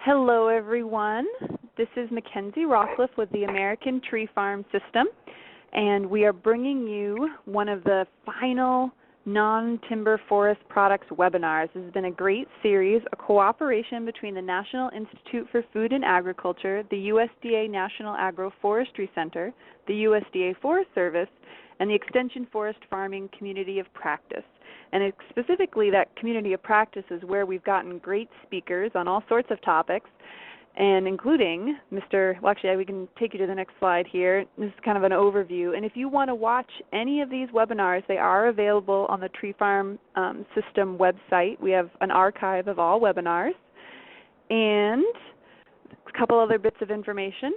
Hello, everyone. This is Mackenzie Rockcliffe with the American Tree Farm System, and we are bringing you one of the final non-timber forest products webinars. This has been a great series, a cooperation between the National Institute for Food and Agriculture, the USDA National Agroforestry Center, the USDA Forest Service, and the Extension Forest Farming Community of Practice. And specifically, that community of practice is where we've gotten great speakers on all sorts of topics, and including we can take you to the next slide here. This is kind of an overview. And if you want to watch any of these webinars, they are available on the Tree Farm System website. We have an archive of all webinars. And a couple other bits of information.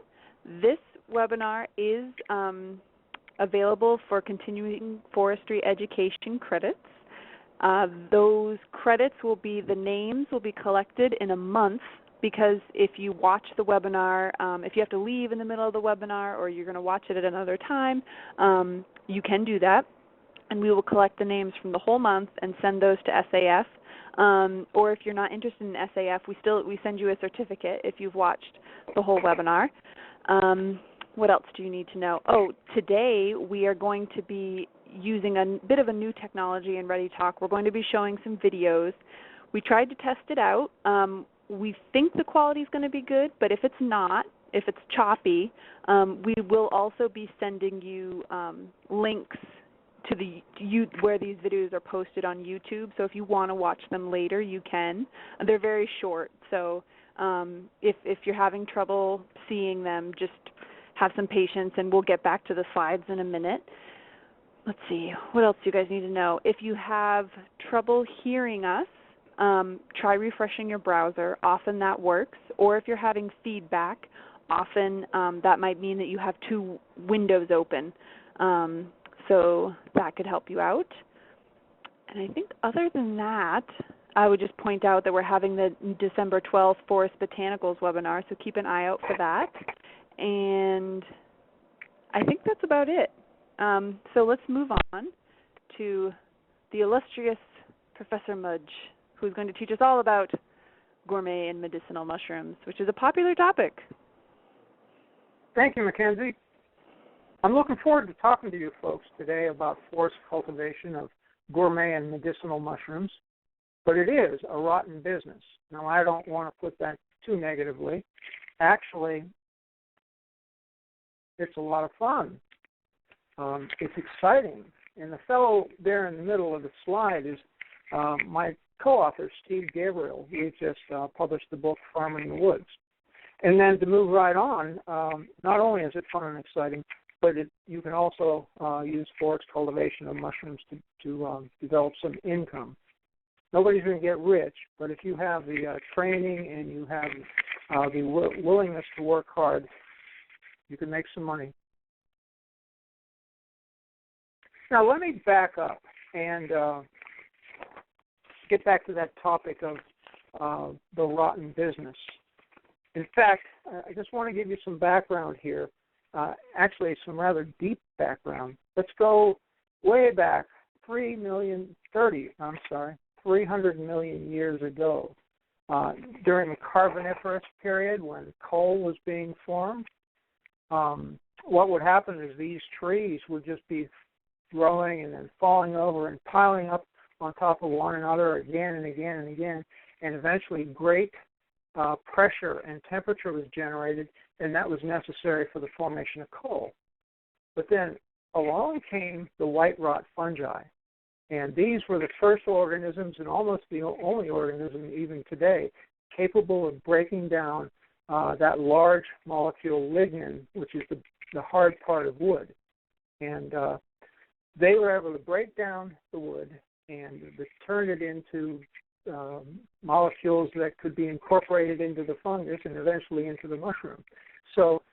This webinar is available for continuing forestry education credits. Those credits the names will be collected in a month, because if you watch the webinar, if you have to leave in the middle of the webinar or you're going to watch it at another time, you can do that. And we will collect the names from the whole month and send those to SAF. Or if you're not interested in SAF, we send you a certificate if you've watched the whole webinar. What else do you need to know? Oh, today we are going to be using a bit of a new technology in ReadyTalk. We're going to be showing some videos. We tried to test it out. We think the quality is going to be good, but if it's not, if it's choppy, we will also be sending you links to where these videos are posted on YouTube. So if you want to watch them later, you can. They're very short, so if you're having trouble seeing them, just have some patience, and we'll get back to the slides in a minute. Let's see, what else do you guys need to know? If you have trouble hearing us, try refreshing your browser. Often that works. Or if you're having feedback, often that might mean that you have two windows open. So that could help you out. And I think other than that, I would just point out that we're having the December 12th Forest Botanicals webinar, so keep an eye out for that. And I think that's about it. So let's move on to the illustrious Professor Mudge, who's going to teach us all about gourmet and medicinal mushrooms, which is a popular topic. Thank you, Mackenzie. I'm looking forward to talking to you folks today about forest cultivation of gourmet and medicinal mushrooms, but it is a rotten business. Now, I don't want to put that too negatively. Actually, it's a lot of fun. It's exciting. And the fellow there in the middle of the slide is my co-author, Steve Gabriel. He just published the book, Farming in the Woods. And then to move right on, not only is it fun and exciting, but you can also use forest cultivation of mushrooms to develop some income. Nobody's going to get rich, but if you have the training and you have the willingness to work hard, you can make some money. Now, let me back up and get back to that topic of the rotten business. In fact, I just want to give you some background here, actually some rather deep background. Let's go way back 300 million years ago, during the Carboniferous period when coal was being formed. What would happen is these trees would just be growing and then falling over and piling up on top of one another again and again and again, and eventually great pressure and temperature was generated, and that was necessary for the formation of coal. But then along came the white rot fungi, and these were the first organisms and almost the only organism even today capable of breaking down that large molecule lignin, which is the hard part of wood. And they were able to break down the wood and turn it into molecules that could be incorporated into the fungus and eventually into the mushroom. So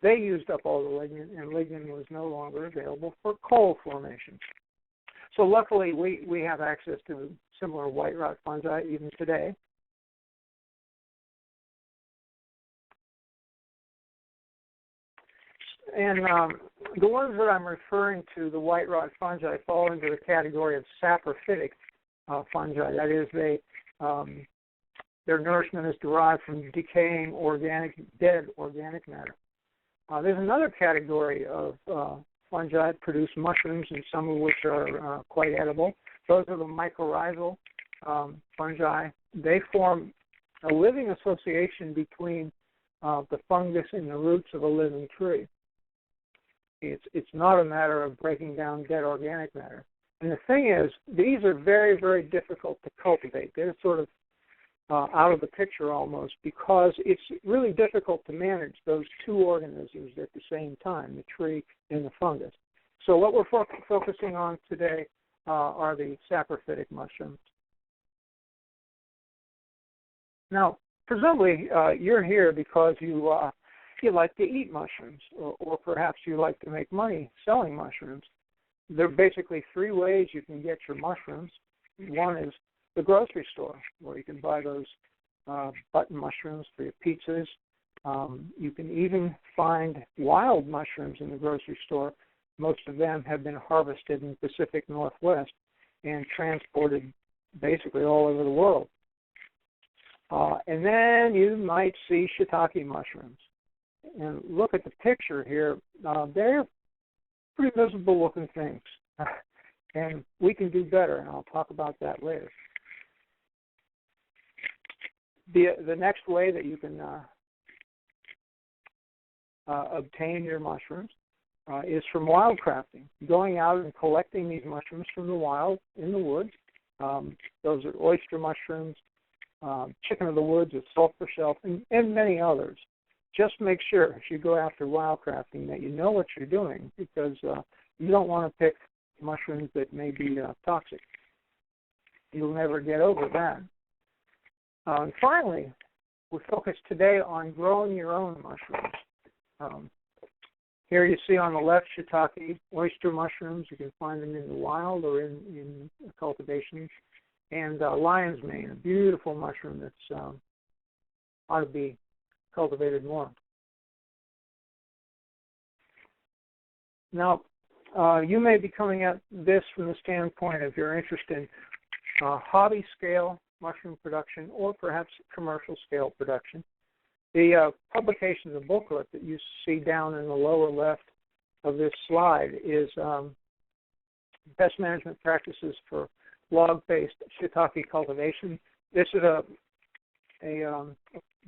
they used up all the lignin, and lignin was no longer available for coal formation. So luckily, we have access to similar white rot fungi even today. And the ones that I'm referring to, the white rot fungi, fall into the category of saprophytic fungi. That is, their nourishment is derived from decaying dead organic matter. There's another category of fungi that produce mushrooms, and some of which are quite edible. Those are the mycorrhizal fungi. They form a living association between the fungus and the roots of a living tree. It's not a matter of breaking down dead organic matter. And the thing is, these are very, very difficult to cultivate. They're sort of out of the picture almost, because it's really difficult to manage those two organisms at the same time, the tree and the fungus. So what we're focusing on today are the saprophytic mushrooms. Now, presumably you're here because you like to eat mushrooms, or perhaps you like to make money selling mushrooms. There are basically three ways you can get your mushrooms. One is the grocery store, where you can buy those button mushrooms for your pizzas. You can even find wild mushrooms in the grocery store. Most of them have been harvested in the Pacific Northwest and transported basically all over the world. And then you might see shiitake mushrooms. And look at the picture here. They're pretty miserable looking things. And we can do better, and I'll talk about that later. The next way that you can obtain your mushrooms is from wildcrafting, going out and collecting these mushrooms from the wild in the woods. Those are oyster mushrooms, chicken of the woods with sulfur shelf, and many others. Just make sure as you go after wildcrafting that you know what you're doing, because you don't want to pick mushrooms that may be toxic. You'll never get over that. And finally, we focus today on growing your own mushrooms. Here you see on the left shiitake, oyster mushrooms. You can find them in the wild or in cultivation. And lion's mane, a beautiful mushroom that's ought to be cultivated more. Now, you may be coming at this from the standpoint of your interest in hobby scale mushroom production, or perhaps commercial scale production. The publication of the booklet that you see down in the lower left of this slide is Best Management Practices for Log-Based Shiitake Cultivation. This is a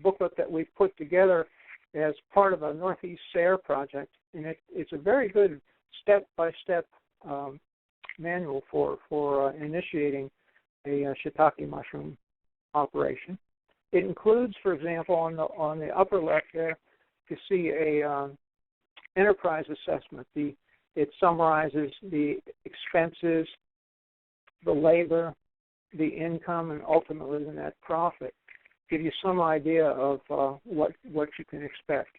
booklet that we've put together as part of a Northeast SARE project, and it's a very good step-by-step manual for initiating a shiitake mushroom operation. It includes, for example, on the upper left there, you see a enterprise assessment. It summarizes the expenses, the labor, the income, and ultimately the net profit. Give you some idea of what you can expect.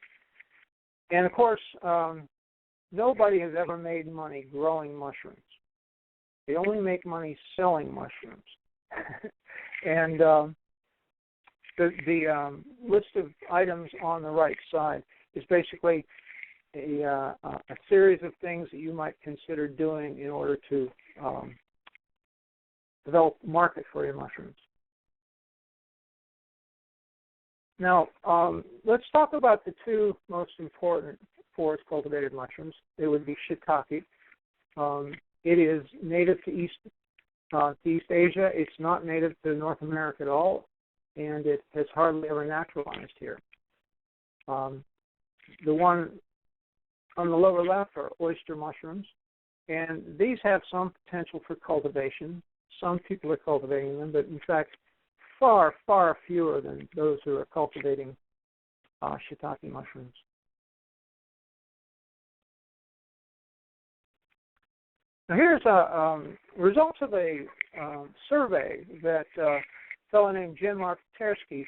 And of course, nobody has ever made money growing mushrooms. They only make money selling mushrooms. And the list of items on the right side is basically a series of things that you might consider doing in order to develop a market for your mushrooms. Now, let's talk about the two most important forest cultivated mushrooms. They would be shiitake. It is native to East Asia. It's not native to North America at all, and it has hardly ever naturalized here. The one on the lower left are oyster mushrooms, and these have some potential for cultivation. Some people are cultivating them, but in fact, far, far fewer than those who are cultivating shiitake mushrooms. Now here's results of a survey that a fellow named Jim Tersky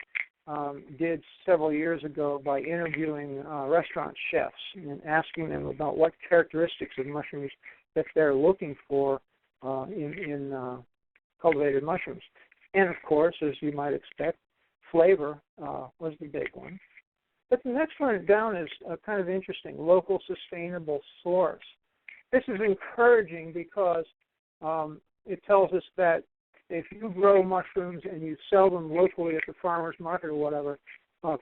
did several years ago by interviewing restaurant chefs and asking them about what characteristics of mushrooms that they're looking for in cultivated mushrooms. And of course, as you might expect, flavor was the big one. But the next one down is kind of interesting: local sustainable source. This is encouraging because it tells us that if you grow mushrooms and you sell them locally at the farmer's market or whatever,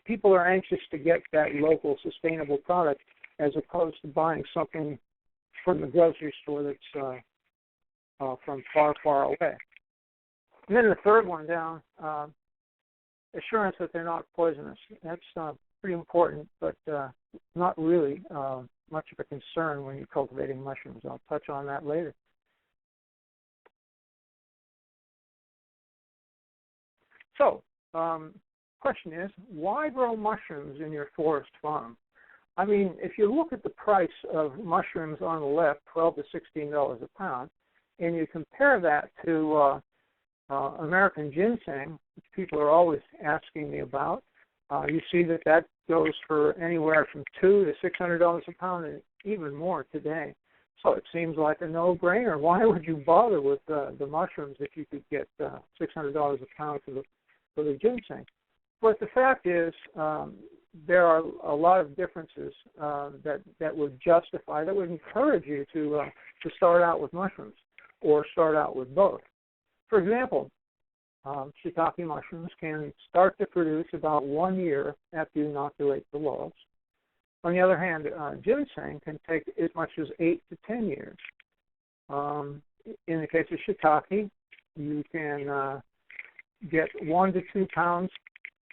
people are anxious to get that local sustainable product as opposed to buying something from the grocery store that's from far, far away. And then the third one down, assurance that they're not poisonous. That's pretty important, but not really much of a concern when you're cultivating mushrooms. I'll touch on that later. So, question is, why grow mushrooms in your forest farm? I mean, if you look at the price of mushrooms on the left, $12 to $16 a pound, and you compare that to American ginseng, which people are always asking me about, you see that that goes for anywhere from $200 to $600 a pound, and even more today. So it seems like a no-brainer. Why would you bother with the mushrooms if you could get $600 a pound for the ginseng? But the fact is, there are a lot of differences that would justify, that would encourage you to start out with mushrooms or start out with both. For example, shiitake mushrooms can start to produce about 1 year after you inoculate the logs. On the other hand, ginseng can take as much as 8 to 10 years. In the case of shiitake, you can get 1 to 2 pounds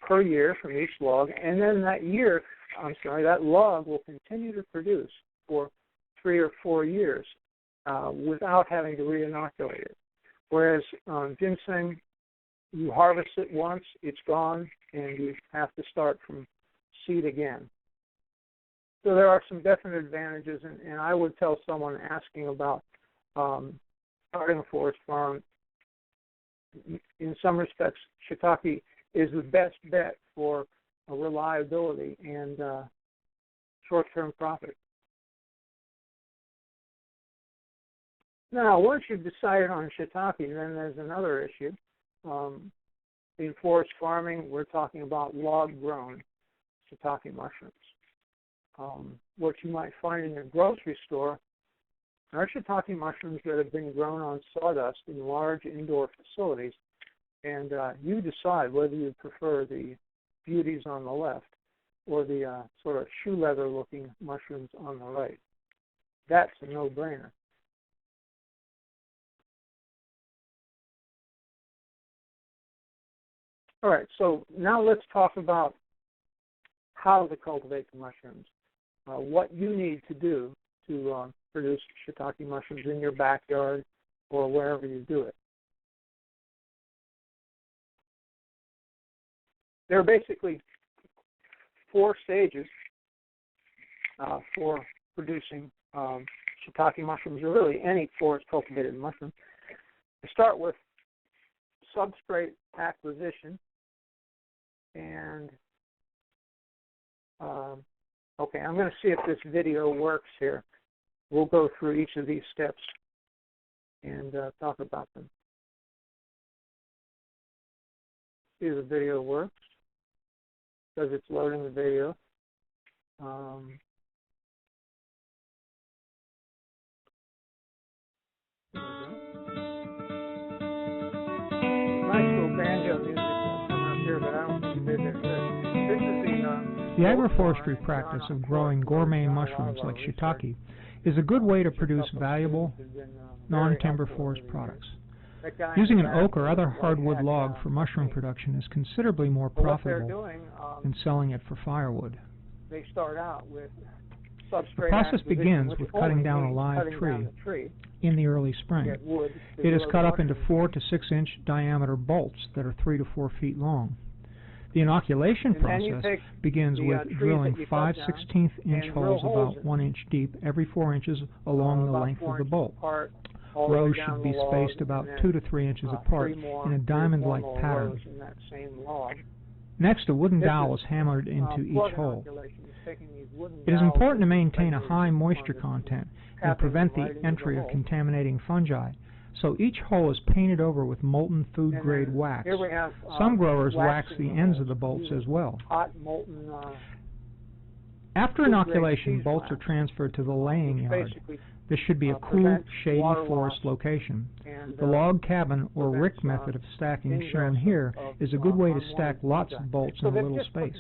per year from each log, and then that log will continue to produce for 3 or 4 years without having to re-inoculate it. Whereas ginseng, you harvest it once, it's gone, and you have to start from seed again. So there are some definite advantages, and I would tell someone asking about starting a forest farm, in some respects, shiitake is the best bet for reliability and short-term profit. Now, once you've decided on shiitake, then there's another issue. In forest farming, we're talking about log-grown shiitake mushrooms. What you might find in your grocery store are shiitake mushrooms that have been grown on sawdust in large indoor facilities, and you decide whether you prefer the beauties on the left or the sort of shoe leather looking mushrooms on the right. That's a no-brainer. All right, so now let's talk about how to cultivate the mushrooms, what you need to do to produce shiitake mushrooms in your backyard or wherever you do it. There are basically 4 stages for producing shiitake mushrooms, or really any forest cultivated mushroom. To start with substrate acquisition, and okay, I'm going to see if this video works here. We'll go through each of these steps and talk about them. See if the video works. Because it's loading the video. There we go. Nice little banjo music coming up here, but I don't think it did very good. This is the agroforestry practice of growing gourmet mushrooms like shiitake is a good way to produce valuable non-timber forest products. Using an oak or other hardwood log for mushroom production is considerably more profitable than selling it for firewood. They start out with The process begins with cutting down a live tree in the early spring. It is cut up into 4 to 6 inch diameter bolts that are 3 to 4 feet long. The inoculation process begins with drilling 5/16 inch holes about 1 inch deep every 4 inches along the length of the bolt. Rows should be spaced about 2 to 3 inches apart in a diamond-like pattern. Next, a wooden dowel is hammered into each hole. It is important to maintain a high moisture content and prevent the entry of contaminating fungi, so each hole is painted over with molten food-grade wax. Some growers wax the ends of the bolts as well. After inoculation, bolts are transferred to the laying yard. This should be a cool, shady forest location. The log cabin or rick method of stacking shown here is a good way to stack lots of bolts in a little space.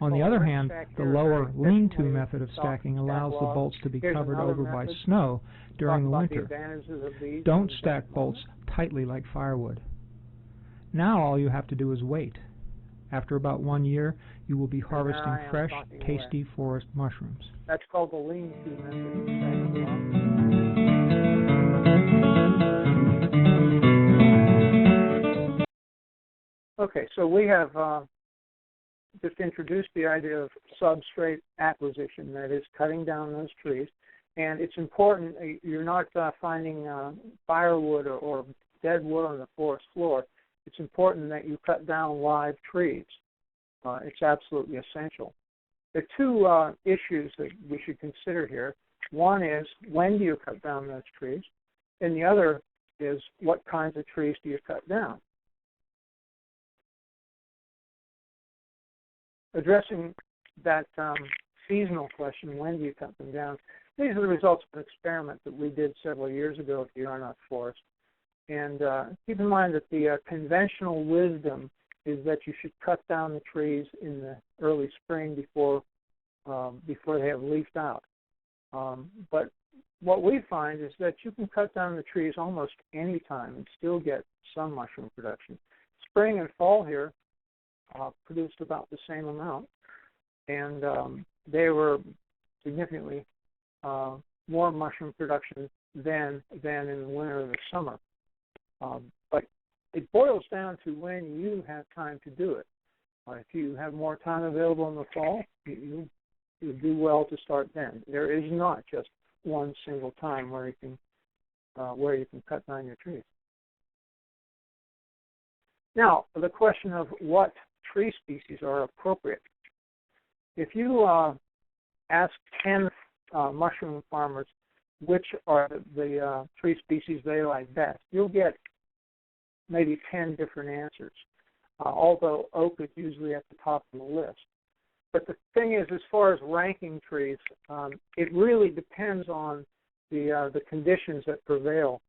On the other hand, the lower lean-to method of stacking allows the bolts to be covered over by snow during the winter. Don't stack bolts tightly like firewood. Now all you have to do is wait. After about 1 year, you will be harvesting fresh, tasty forest mushrooms. That's called the lean-to method. Okay, so we have just introduced the idea of substrate acquisition, that is, cutting down those trees. And it's important, you're not finding firewood or dead wood on the forest floor. It's important that you cut down live trees. It's absolutely essential. There are two issues that we should consider here. One is, when do you cut down those trees? And the other is, what kinds of trees do you cut down? Addressing that seasonal question, when do you cut them down? These are the results of an experiment that we did several years ago at the Yarnut Forest. And keep in mind that the conventional wisdom is that you should cut down the trees in the early spring before they have leafed out. But what we find is that you can cut down the trees almost any time and still get some mushroom production. Spring and fall here produced about the same amount, and they were significantly more mushroom production than in the winter or the summer. But it boils down to when you have time to do it. If you have more time available in the fall, you do well to start then. There is not just one single time where you can cut down your trees. Now, the question of what tree species are appropriate. If you ask 10 mushroom farmers which are the tree species they like best, you'll get maybe 10 different answers, although oak is usually at the top of the list. But the thing is, as far as ranking trees, it really depends on the conditions that prevail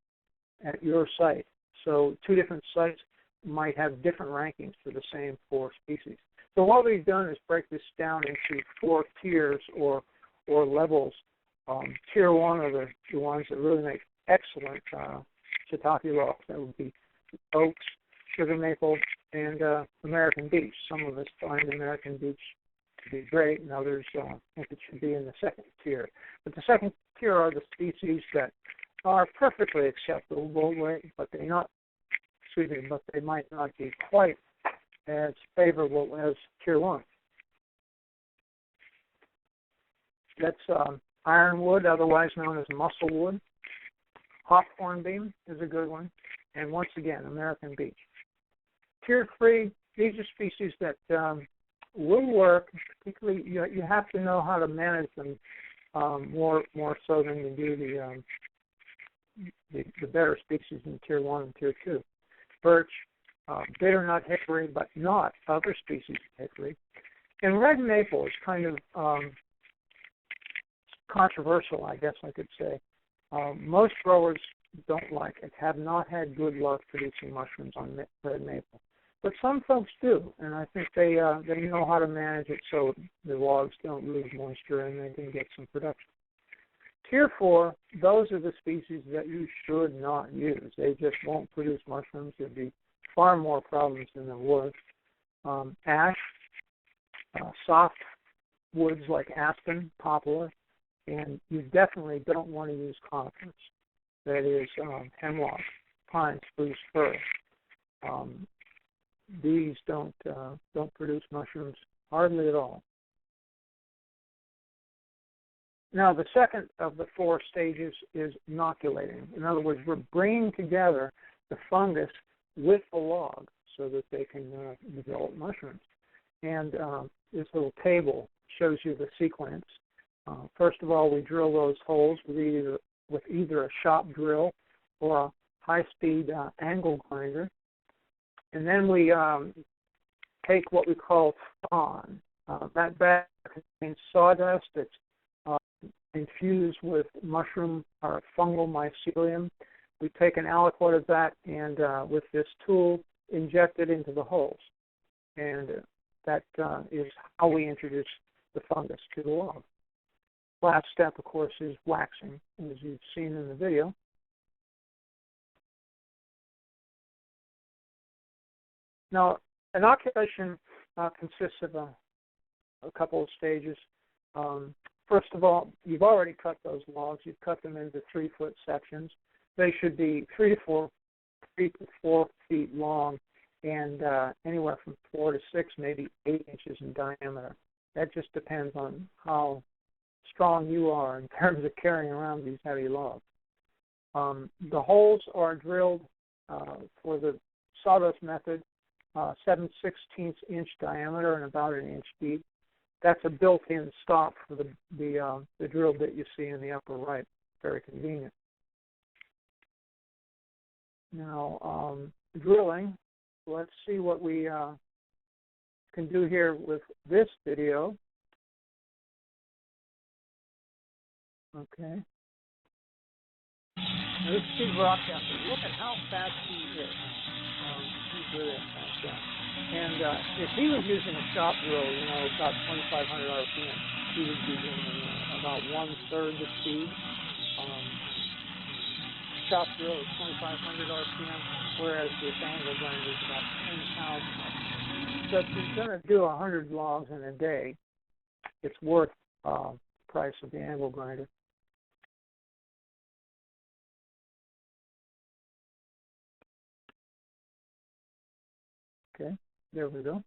at your site. So two different sites might have different rankings for the same 4 species. So what we've done is break this down into 4 tiers or levels. Tier 1 are the ones that really make excellent shiitake logs. That would be oaks, sugar maple, and American beech. Some of us find American beech to be great, and others think it should be in the second tier. But the second tier are the species that are perfectly acceptable, but they might not be quite as favorable as tier 1. That's ironwood, otherwise known as musclewood. Hawthorn beam is a good one. And once again, American beech. Tier 3, these are species that will work. Particularly, you have to know how to manage them more so than you do the better species in Tier 1 and Tier 2. Birch, bitternut hickory, but not other species of hickory. And red maple is kind of controversial, I guess I could say. Most growers don't like it, have not had good luck producing mushrooms on red maple. But some folks do, and I think they know how to manage it so the logs don't lose moisture and they can get some production. Tier 4, those are the species that you should not use. They just won't produce mushrooms. There'd be far more problems than there would. Ash, soft woods like aspen, poplar, and you definitely don't want to use conifers. That is hemlock, pine, spruce, fir. These don't produce mushrooms hardly at all. Now, the second of the 4 stages is inoculating. In other words, we're bringing together the fungus with the log so that they can develop mushrooms. And this little table shows you the sequence. First of all, we drill those holes with either a shop drill or a high-speed angle grinder. And then we take what we call spawn. That bag contains sawdust that's infused with mushroom or fungal mycelium. We take an aliquot of that and with this tool inject it into the holes. And that is how we introduce the fungus to the log. Last step, of course, is waxing, as you've seen in the video. Now, inoculation consists of a couple of stages. First of all, you've already cut those logs. You've cut them into 3-foot sections. They should be 3 to 4 feet long and anywhere from 4 to 6, maybe 8 inches in diameter. That just depends on how strong you are in terms of carrying around these heavy logs. The holes are drilled for the sawdust method, 7/16 inch diameter and about 1 inch deep. That's a built-in stop for the drill bit you see in the upper right. Very convenient. Now, drilling. Let's see what we can do here with this video. Okay. Now, this is broadcaster. Look at how fast he is. He's really fast. And if he was using a shop drill, about 2,500 RPM, he would be doing about 1/3 the speed. Shop drill is 2,500 RPM, whereas this angle grinder is about 10,000. So if you're going to do 100 logs in a day, it's worth the price of the angle grinder. Okay, there we go.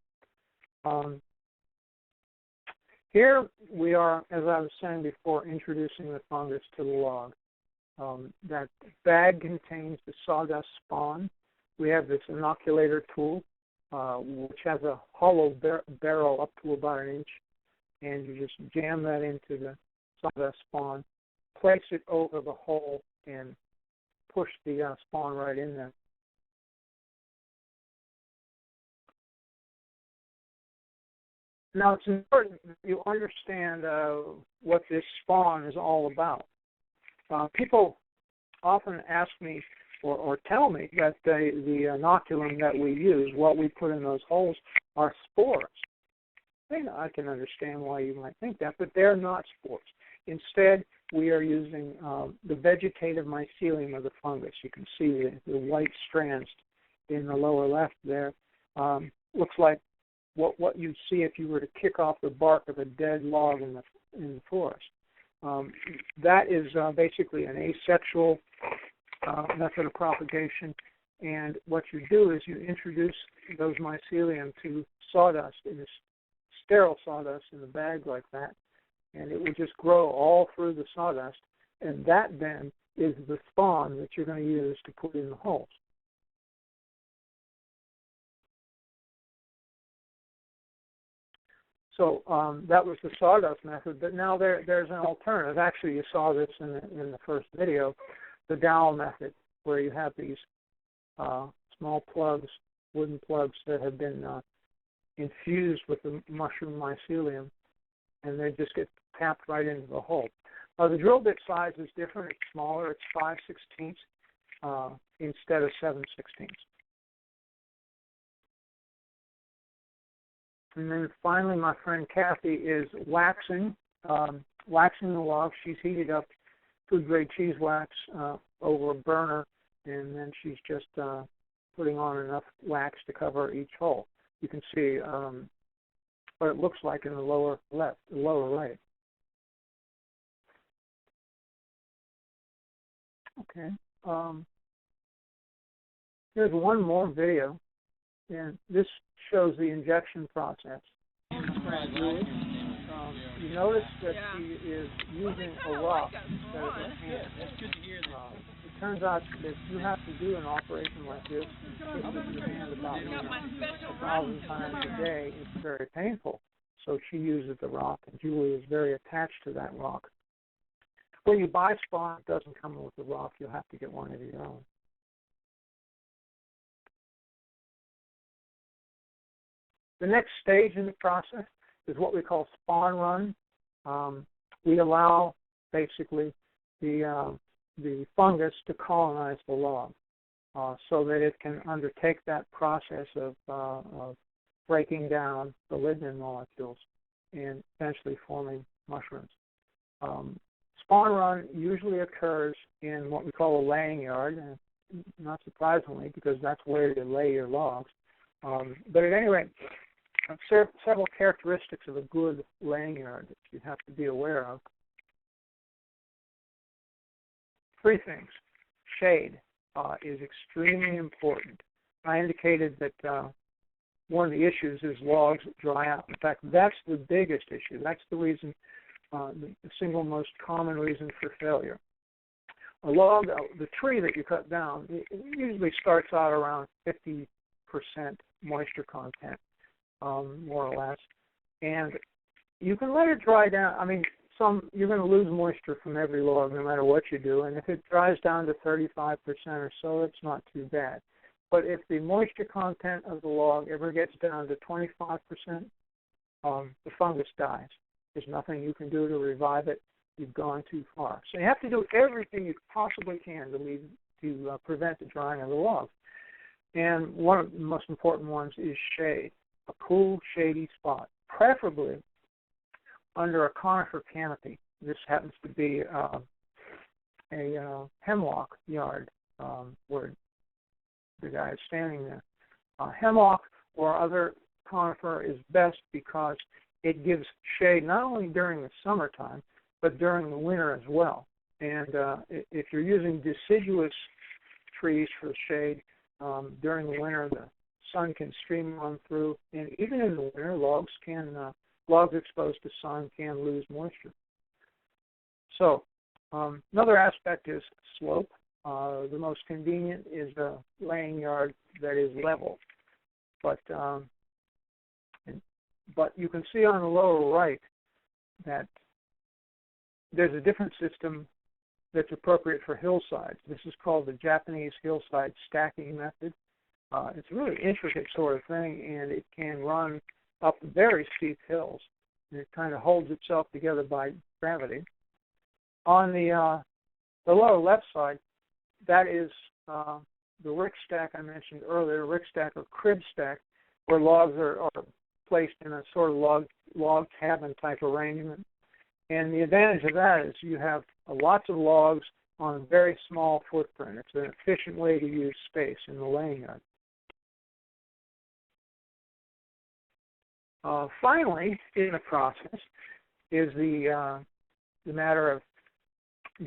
Here we are, as I was saying before, introducing the fungus to the log. That bag contains the sawdust spawn. We have this inoculator tool, which has a hollow barrel up to about 1 inch, and you just jam that into the sawdust spawn, place it over the hole, and push the spawn right in there. Now, it's important that you understand what this spawn is all about. People often ask me or tell me that the inoculum that we use, what we put in those holes, are spores. I can understand why you might think that, but they're not spores. Instead, we are using the vegetative mycelium of the fungus. You can see the white strands in the lower left there. Looks like what you'd see if you were to kick off the bark of a dead log in the forest. That is basically an asexual method of propagation, and what you do is you introduce those mycelium to sawdust, in this sterile sawdust in the bag like that, and it will just grow all through the sawdust, and that then is the spawn that you're going to use to put in the holes. So that was the sawdust method, but now there's an alternative. Actually, you saw this in the first video, the Dowel method, where you have these small plugs, wooden plugs that have been infused with the mushroom mycelium, and they just get tapped right into the hole. The drill bit size is different. It's smaller. It's 5/16 instead of 7/16. And then finally, my friend Kathy is waxing the log. She's heated up food-grade cheese wax over a burner, and then she's just putting on enough wax to cover each hole. You can see what it looks like in the lower right. Okay. Here's one more video, and this shows the injection process. You notice that she is using a rock instead of a hand. It turns out that you have to do an operation like this, with your hand about 1,000 times a day. It's very painful. So she uses the rock, and Julie is very attached to that rock. When you buy spawn, it doesn't come with the rock. You'll have to get one of your own. The next stage in the process is what we call spawn run. We allow basically the fungus to colonize the log, so that it can undertake that process of breaking down the lignin molecules and eventually forming mushrooms. Spawn run usually occurs in what we call a laying yard, and not surprisingly, because that's where you lay your logs. But at any rate, several characteristics of a good laying yard that you have to be aware of. 3 things. Shade is extremely important. I indicated that one of the issues is logs dry out. In fact, that's the biggest issue. That's the reason, the single most common reason for failure. A log, the tree that you cut down, it usually starts out around 50% moisture content, more or less. And you can let it dry down. I mean, you're going to lose moisture from every log no matter what you do. And if it dries down to 35% or so, it's not too bad. But if the moisture content of the log ever gets down to 25%, the fungus dies. There's nothing you can do to revive it. You've gone too far. So you have to do everything you possibly can to prevent the drying of the logs. And one of the most important ones is shade, a cool, shady spot, preferably under a conifer canopy. This happens to be a hemlock yard where the guy is standing there. Hemlock or other conifer is best because it gives shade not only during the summertime, but during the winter as well. And if you're using deciduous trees for shade, during the winter the sun can stream on through, and even in the winter logs exposed to sun can lose moisture. So another aspect is slope. The most convenient is a laying yard that is level. But you can see on the lower right that there's a different system that's appropriate for hillsides. This is called the Japanese hillside stacking method. It's a really intricate sort of thing, and it can run up very steep hills. And it kind of holds itself together by gravity. On the lower left side, that is the rick stack I mentioned earlier, rick stack or crib stack, where logs are placed in a sort of log cabin type arrangement. And the advantage of that is you have lots of logs on a very small footprint. It's an efficient way to use space in the laying yard. Finally, in the process, is the matter of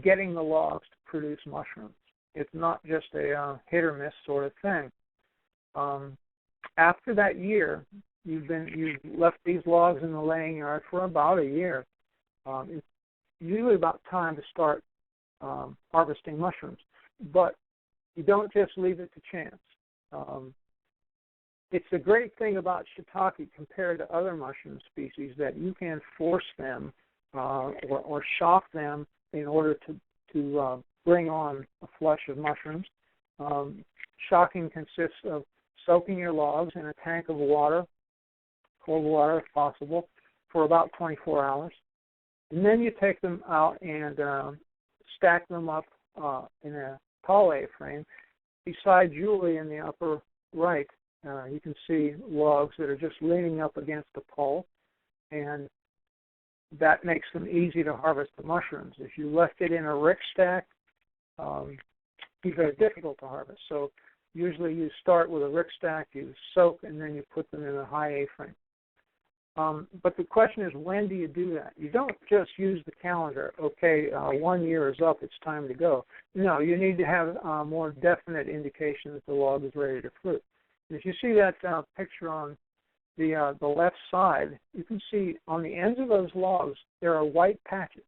getting the logs to produce mushrooms. It's not just a hit or miss sort of thing. After that year, you've left these logs in the laying yard for about a year. It's usually about time to start harvesting mushrooms, but you don't just leave it to chance. It's a great thing about shiitake compared to other mushroom species that you can force them or shock them in order to bring on a flush of mushrooms. Shocking consists of soaking your logs in a tank of water, cold water if possible, for about 24 hours. And then you take them out and stack them up in a tall A-frame. Beside Julie in the upper right, you can see logs that are just leaning up against the pole, and that makes them easy to harvest the mushrooms. If you left it in a rick stack, it'd be very difficult to harvest. So usually you start with a rick stack, you soak, and then you put them in a high A-frame. But the question is, when do you do that? You don't just use the calendar. Okay, 1 year is up, it's time to go. No, you need to have a more definite indication that the log is ready to fruit. If you see that picture on the left side, you can see on the ends of those logs there are white patches,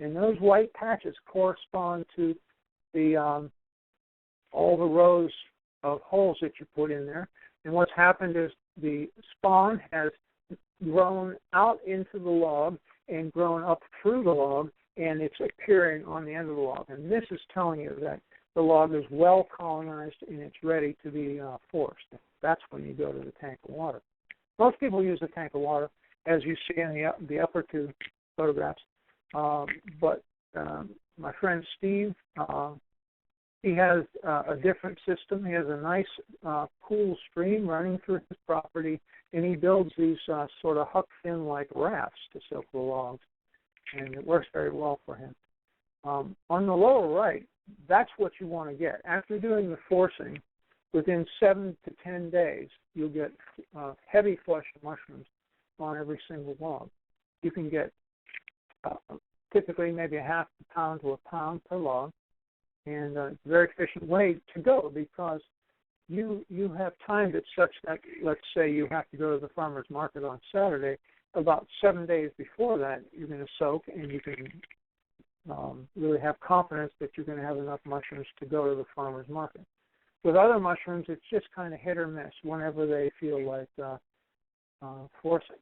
and those white patches correspond to the all the rows of holes that you put in there. And what's happened is the spawn has grown out into the log and grown up through the log, and it's appearing on the end of the log. And this is telling you that the log is well colonized and it's ready to be forced. That's when you go to the tank of water. Most people use the tank of water, as you see in the upper two photographs, but my friend Steve, he has a different system. He has a nice cool stream running through his property, and he builds these sort of huck fin-like rafts to soak the logs, and it works very well for him. On the lower right, that's what you want to get. After doing the forcing, within 7 to 10 days, you'll get heavy flush mushrooms on every single log. You can get typically maybe a half a pound to a pound per log, and it's a very efficient way to go because you have timed it such that, let's say you have to go to the farmer's market on Saturday, about 7 days before that you're going to soak, and you can really have confidence that you're going to have enough mushrooms to go to the farmer's market. With other mushrooms, it's just kind of hit or miss whenever they feel like forcing.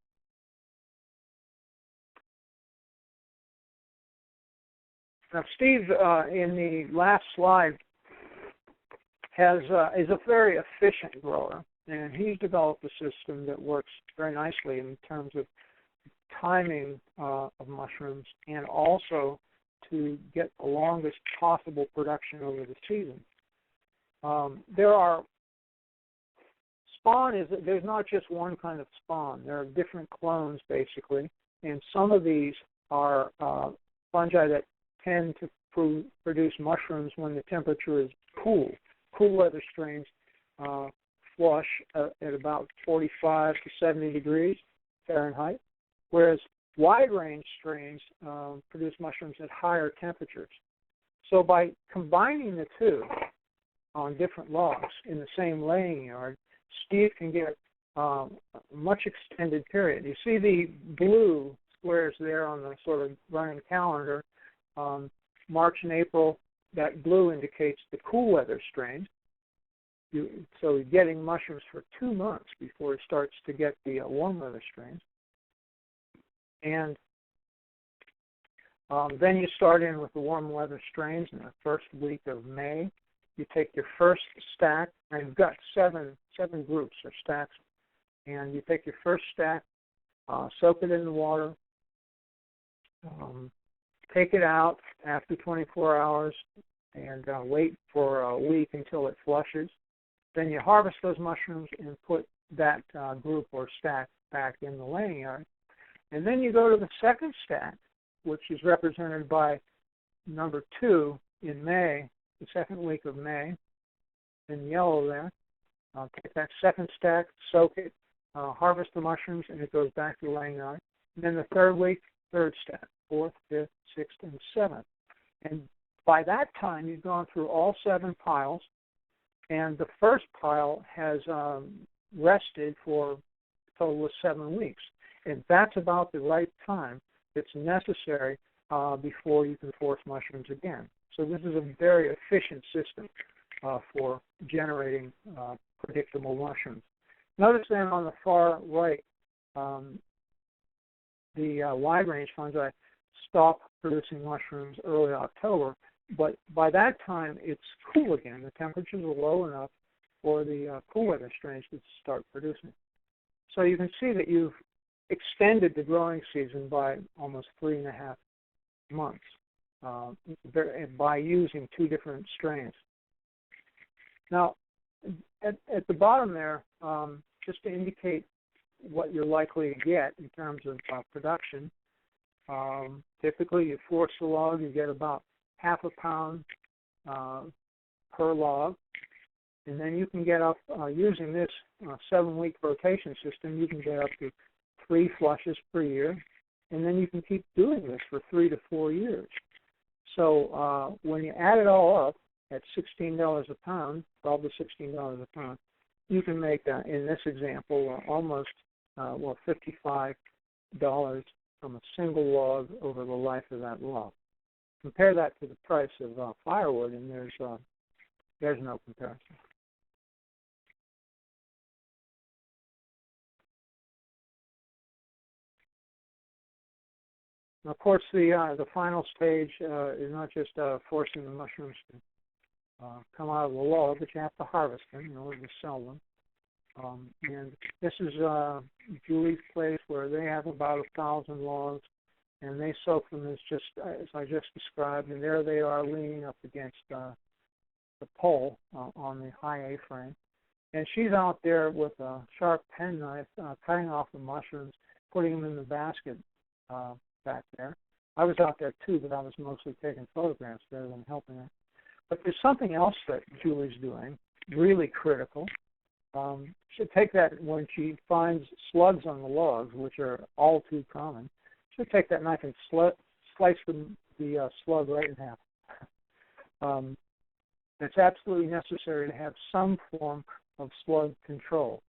Now, Steve, in the last slide, is a very efficient grower, and he's developed a system that works very nicely in terms of timing of mushrooms and also to get the longest possible production over the season. There's not just one kind of spawn. There are different clones, basically, and some of these are fungi that tend to produce mushrooms when the temperature is cool. Cool weather strains flush at about 45 to 70 degrees Fahrenheit, whereas wide-range strains produce mushrooms at higher temperatures. So by combining the two on different logs in the same laying yard, Steve can get a much extended period. You see the blue squares there on the sort of running calendar. March and April, that blue indicates the cool weather strains. So you're getting mushrooms for 2 months before it starts to get the warm weather strains. And then you start in with the warm weather strains in the first week of May. You take your first stack, and you've got seven groups or stacks, and you take your first stack, soak it in the water, take it out after 24 hours, and wait for a week until it flushes. Then you harvest those mushrooms and put that group or stack back in the laying yard. And then you go to the second stack, which is represented by number 2 in May, the second week of May, in yellow there. Take that second stack, soak it, harvest the mushrooms, and it goes back to the laying yard. And then the third week, third stack, 4th, 5th, 6th, and 7th. And by that time, you've gone through all 7 piles, and the first pile has rested for a total of 7 weeks. And that's about the right time that's necessary before you can force mushrooms again. So this is a very efficient system for generating predictable mushrooms. Notice then on the far right, the wide-range fungi stop producing mushrooms early October, but by that time it's cool again. The temperatures are low enough for the cool weather strains to start producing. So you can see that you've extended the growing season by almost 3.5 months by using 2 different strains. Now, at the bottom there, just to indicate what you're likely to get in terms of production, typically you force the log, you get about half a pound per log, and then you can get up, using this 7-week rotation system, you can get up to 3 flushes per year, and then you can keep doing this for 3 to 4 years. So when you add it all up at $16 a pound, $12 to $16 a pound, you can make, in this example, almost $55 from a single log over the life of that log. Compare that to the price of firewood, and there's no comparison. Of course, the final stage is not just forcing the mushrooms to come out of the log, but you have to harvest them in order to sell them. And this is Julie's place, where they have about 1,000 logs, and they soak them as I just described, and there they are leaning up against the pole on the high A-frame. And she's out there with a sharp penknife cutting off the mushrooms, putting them in the basket back there. I was out there too, but I was mostly taking photographs rather than helping her. But there's something else that Julie's doing, really critical. She'll take that when she finds slugs on the logs, which are all too common. She'll take that knife and slice the slug right in half. It's absolutely necessary to have some form of slug control.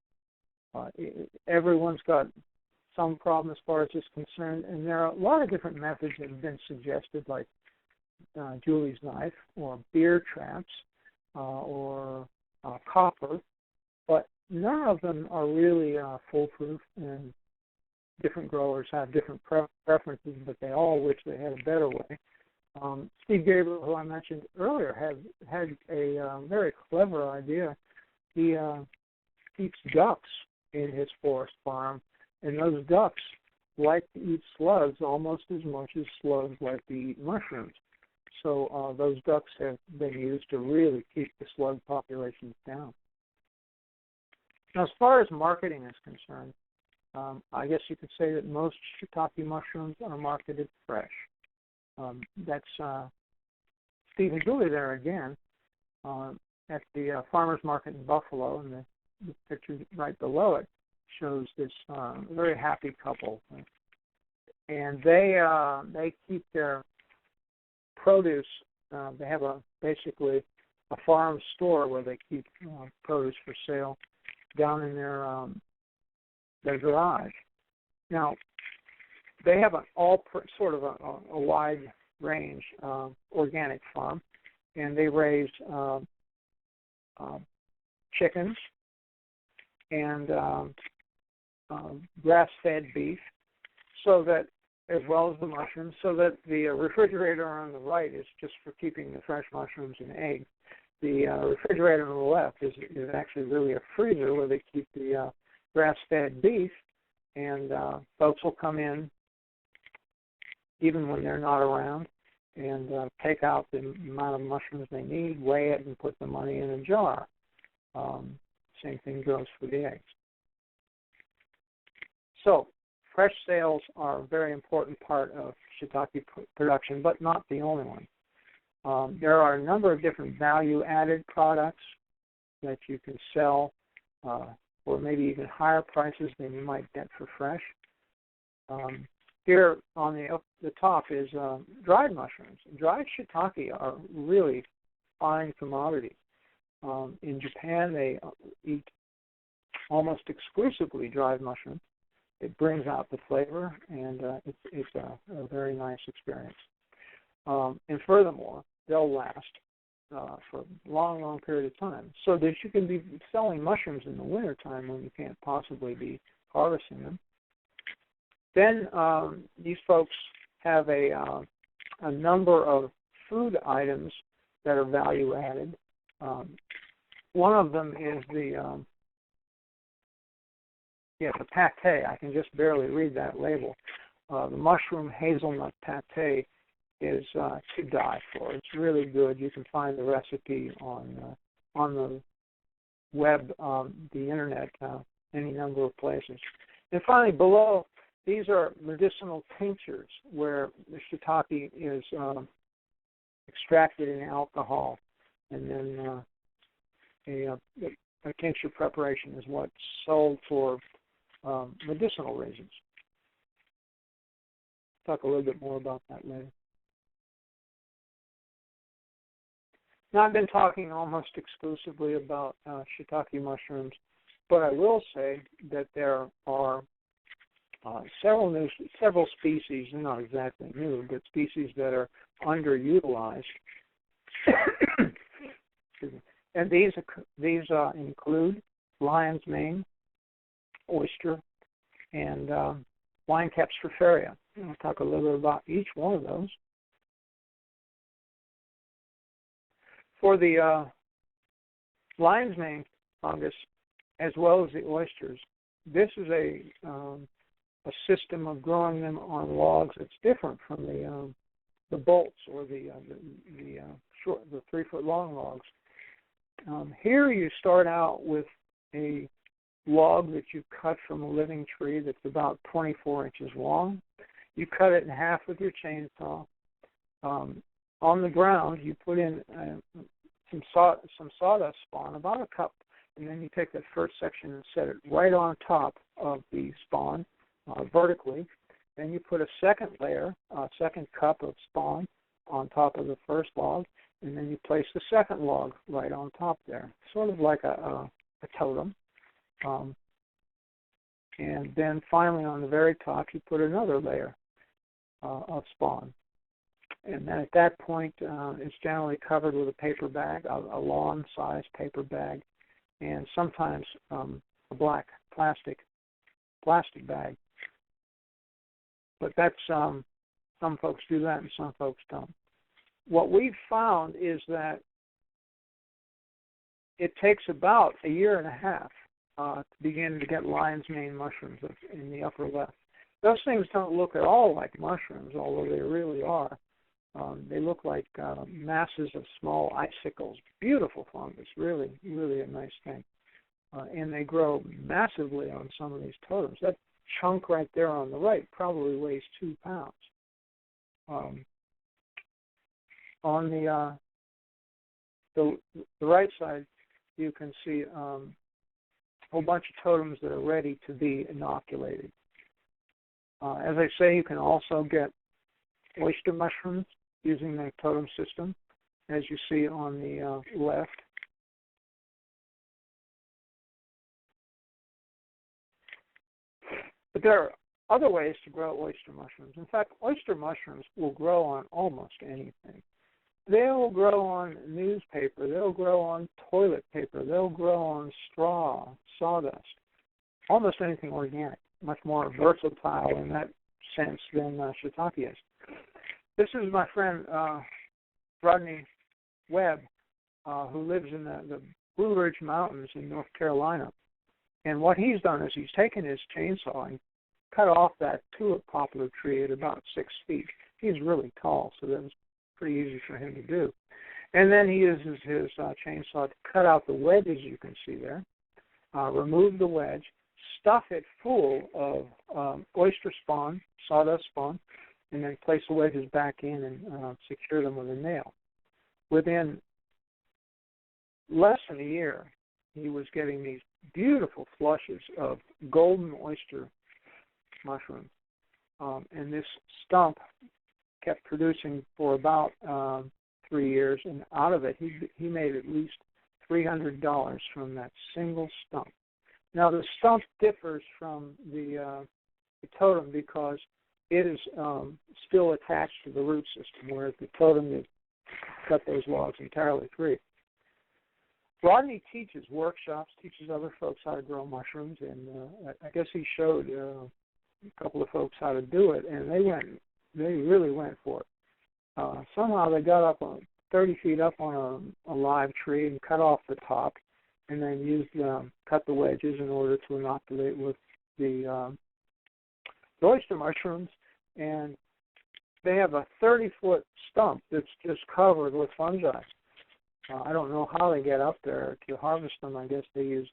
Everyone's got some problem as far as this is concerned, and there are a lot of different methods that have been suggested, like Julie's knife, or beer traps, or copper, but none of them are really foolproof, and different growers have different preferences, but they all wish they had a better way. Steve Gabriel, who I mentioned earlier, had a very clever idea. He keeps ducks in his forest farm, and those ducks like to eat slugs almost as much as slugs like to eat mushrooms. So those ducks have been used to really keep the slug populations down. Now, as far as marketing is concerned, I guess you could say that most shiitake mushrooms are marketed fresh. That's Steve and Julie there again at the farmer's market in Buffalo, and the picture right below it shows this very happy couple, and they keep their produce. They have basically a farm store where they keep produce for sale down in their garage. Now, they have sort of a wide range organic farm, and they raise chickens and grass-fed beef, so that, as well as the mushrooms, so that the refrigerator on the right is just for keeping the fresh mushrooms and eggs. The refrigerator on the left is actually really a freezer where they keep the grass-fed beef, and folks will come in even when they're not around and take out the amount of mushrooms they need, weigh it, and put the money in a jar. Same thing goes for the eggs. So fresh sales are a very important part of shiitake production, but not the only one. There are a number of different value-added products that you can sell for maybe even higher prices than you might get for fresh. Here on the top is dried mushrooms. Dried shiitake are really fine commodity. In Japan, they eat almost exclusively dried mushrooms. It brings out the flavor, and it's a very nice experience. And furthermore, they'll last for a long, long period of time, so that you can be selling mushrooms in the wintertime when you can't possibly be harvesting them. Then these folks have a number of food items that are value added. One of them is the pate. I can just barely read that label. The mushroom hazelnut pate is to die for. It's really good. You can find the recipe on the web, the internet, any number of places. And finally, below, these are medicinal tinctures where the shiitake is extracted in alcohol, and then a tincture preparation is what's sold for medicinal reasons. Talk a little bit more about that later. Now, I've been talking almost exclusively about shiitake mushrooms, but I will say that there are several species, not exactly new, but species that are underutilized. And these include lion's mane, oyster, and wine-capped Stropharia. I'll talk a little bit about each one of those. For the lion's mane fungus, as well as the oysters, this is a a system of growing them on logs that's different from the bolts or the 3-foot long logs. Here you start out with a log that you cut from a living tree that's about 24 inches long. You cut it in half with your chainsaw. On the ground, you put in some sawdust spawn, about a cup, and then you take that first section and set it right on top of the spawn vertically. Then you put a second layer, a second cup of spawn on top of the first log, and then you place the second log right on top there, sort of like a totem. And then finally on the very top, you put another layer of spawn. And then at that point, it's generally covered with a paper bag, a lawn-sized paper bag, and sometimes a black plastic bag. But that's some folks do that and some folks don't. What we've found is that it takes about a year and a half to begin to get lion's mane mushrooms in the upper left. Those things don't look at all like mushrooms, although they really are. They look like masses of small icicles. Beautiful fungus, really, really a nice thing. And they grow massively on some of these totems. That chunk right there on the right probably weighs 2 pounds. On the right side, you can see a whole bunch of totems that are ready to be inoculated. As I say, you can also get oyster mushrooms using the totem system, as you see on the left. But there are other ways to grow oyster mushrooms. In fact, oyster mushrooms will grow on almost anything. They'll grow on newspaper. They'll grow on toilet paper. They'll grow on straw, sawdust, almost anything organic, much more versatile in that sense than Shiitake is. This is my friend Rodney Webb, who lives in the Blue Ridge Mountains in North Carolina. And what he's done is he's taken his chainsaw and cut off that tulip poplar tree at about 6 feet. He's really tall, so that was pretty easy for him to do. And then he uses his chainsaw to cut out the wedges you can see there, remove the wedge, stuff it full of oyster spawn, sawdust spawn, and then place the wedges back in and secure them with a nail. Within less than a year, he was getting these beautiful flushes of golden oyster mushrooms. And this stump kept producing for about 3 years, and out of it, he made at least $300 from that single stump. Now, the stump differs from the totem because it is still attached to the root system, whereas the totem, you cut those logs entirely free. Rodney teaches workshops, teaches other folks how to grow mushrooms, and I guess he showed a couple of folks how to do it, and they really went for it. Somehow they got up on 30 feet up on a live tree and cut off the top, and then cut the wedges in order to inoculate with the oyster mushrooms. And they have a 30-foot stump that's just covered with fungi. I don't know how they get up there to harvest them. I guess they use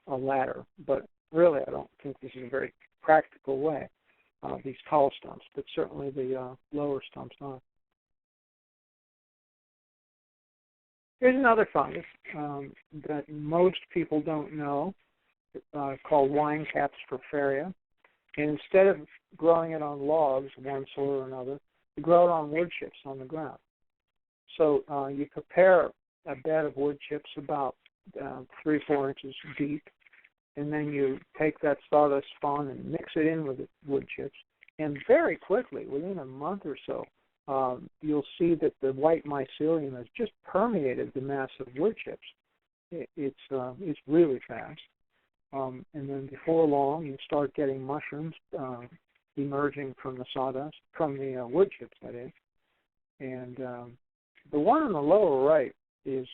a ladder, but really I don't think this is a very practical way, these tall stumps, but certainly the lower stumps are. Here's another fungus that most people don't know, called wine cap Stropharia. And instead of growing it on logs, one sort or another, you grow it on wood chips on the ground. So you prepare a bed of wood chips about 3-4 inches deep, and then you take that sawdust spawn and mix it in with the wood chips. And very quickly, within a month or so, you'll see that the white mycelium has just permeated the mass of wood chips. It's really fast. And then before long, you start getting mushrooms emerging from the sawdust, from the wood chips, that is. And the one on the lower right is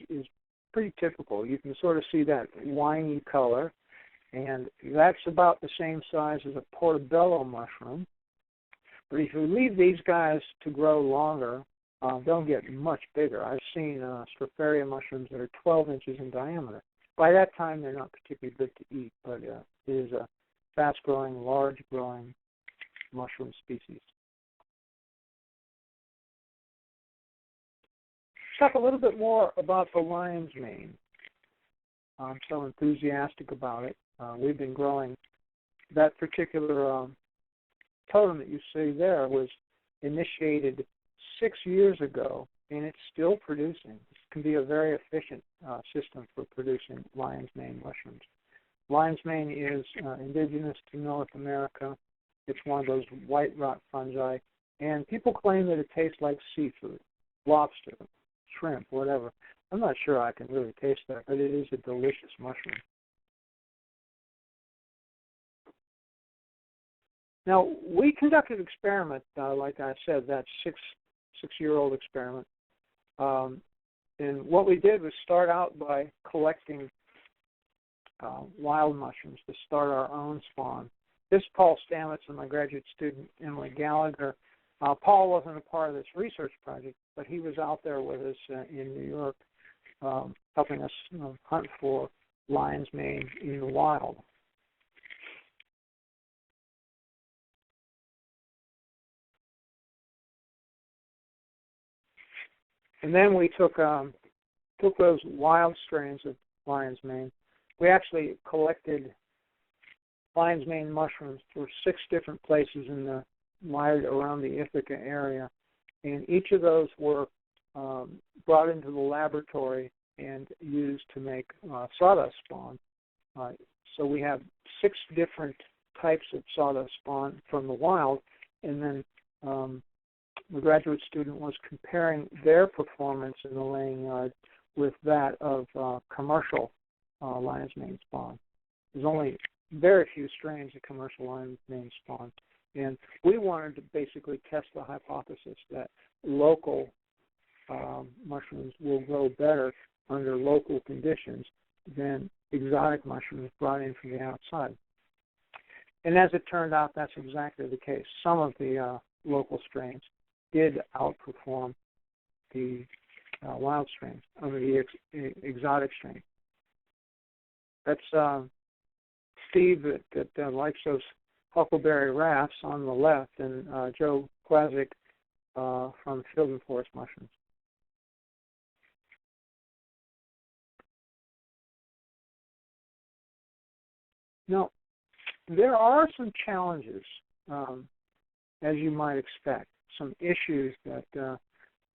pretty typical. You can sort of see that winey color, And that's about the same size as a portobello mushroom. But if you leave these guys to grow longer, they'll get much bigger. I've seen Stropharia mushrooms that are 12 inches in diameter. By that time, they're not particularly good to eat, but it is a fast-growing, large-growing mushroom species. Talk a little bit more about the lion's mane. I'm so enthusiastic about it. We've been growing that particular totem that you see there was initiated 6 years ago, and it's still producing. It can be a very efficient system for producing lion's mane mushrooms. Lion's mane is indigenous to North America. It's one of those white rot fungi, and people claim that it tastes like seafood, lobster, shrimp, whatever. I'm not sure I can really taste that, but it is a delicious mushroom. Now, we conducted an experiment, like I said, that six-year-old experiment. And what we did was start out by collecting wild mushrooms to start our own spawn. This Paul Stamets and my graduate student, Emily Gallagher. Paul wasn't a part of this research project, but he was out there with us in New York, helping us hunt for lion's mane in the wild. And then we took those wild strains of lion's mane. We actually collected lion's mane mushrooms for 6 different places in the wired around the Ithaca area, and each of those were brought into the laboratory and used to make sawdust spawn. So we have 6 different types of sawdust spawn from the wild, and then the graduate student was comparing their performance in the laying yard with that of commercial lion's mane spawn. There's only very few strains of commercial lion's mane spawn, and we wanted to basically test the hypothesis that local mushrooms will grow better under local conditions than exotic mushrooms brought in from the outside. And as it turned out, that's exactly the case. Some of the local strains did outperform the wild strains, the exotic strains. That's Steve that likes those huckleberry rafts on the left, and Joe Klazik from Field and Forest Mushrooms. Now, there are some challenges, as you might expect, some issues that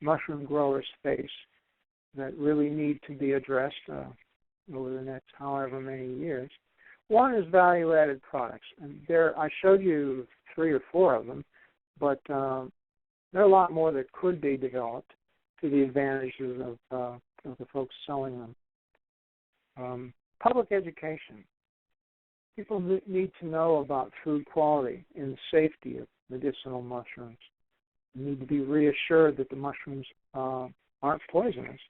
mushroom growers face that really need to be addressed over the next however many years. One is value-added products, and there I showed you 3 or 4 of them, but there are a lot more that could be developed to the advantages of the folks selling them. Public education. People need to know about food quality and the safety of medicinal mushrooms. They need to be reassured that the mushrooms aren't poisonous,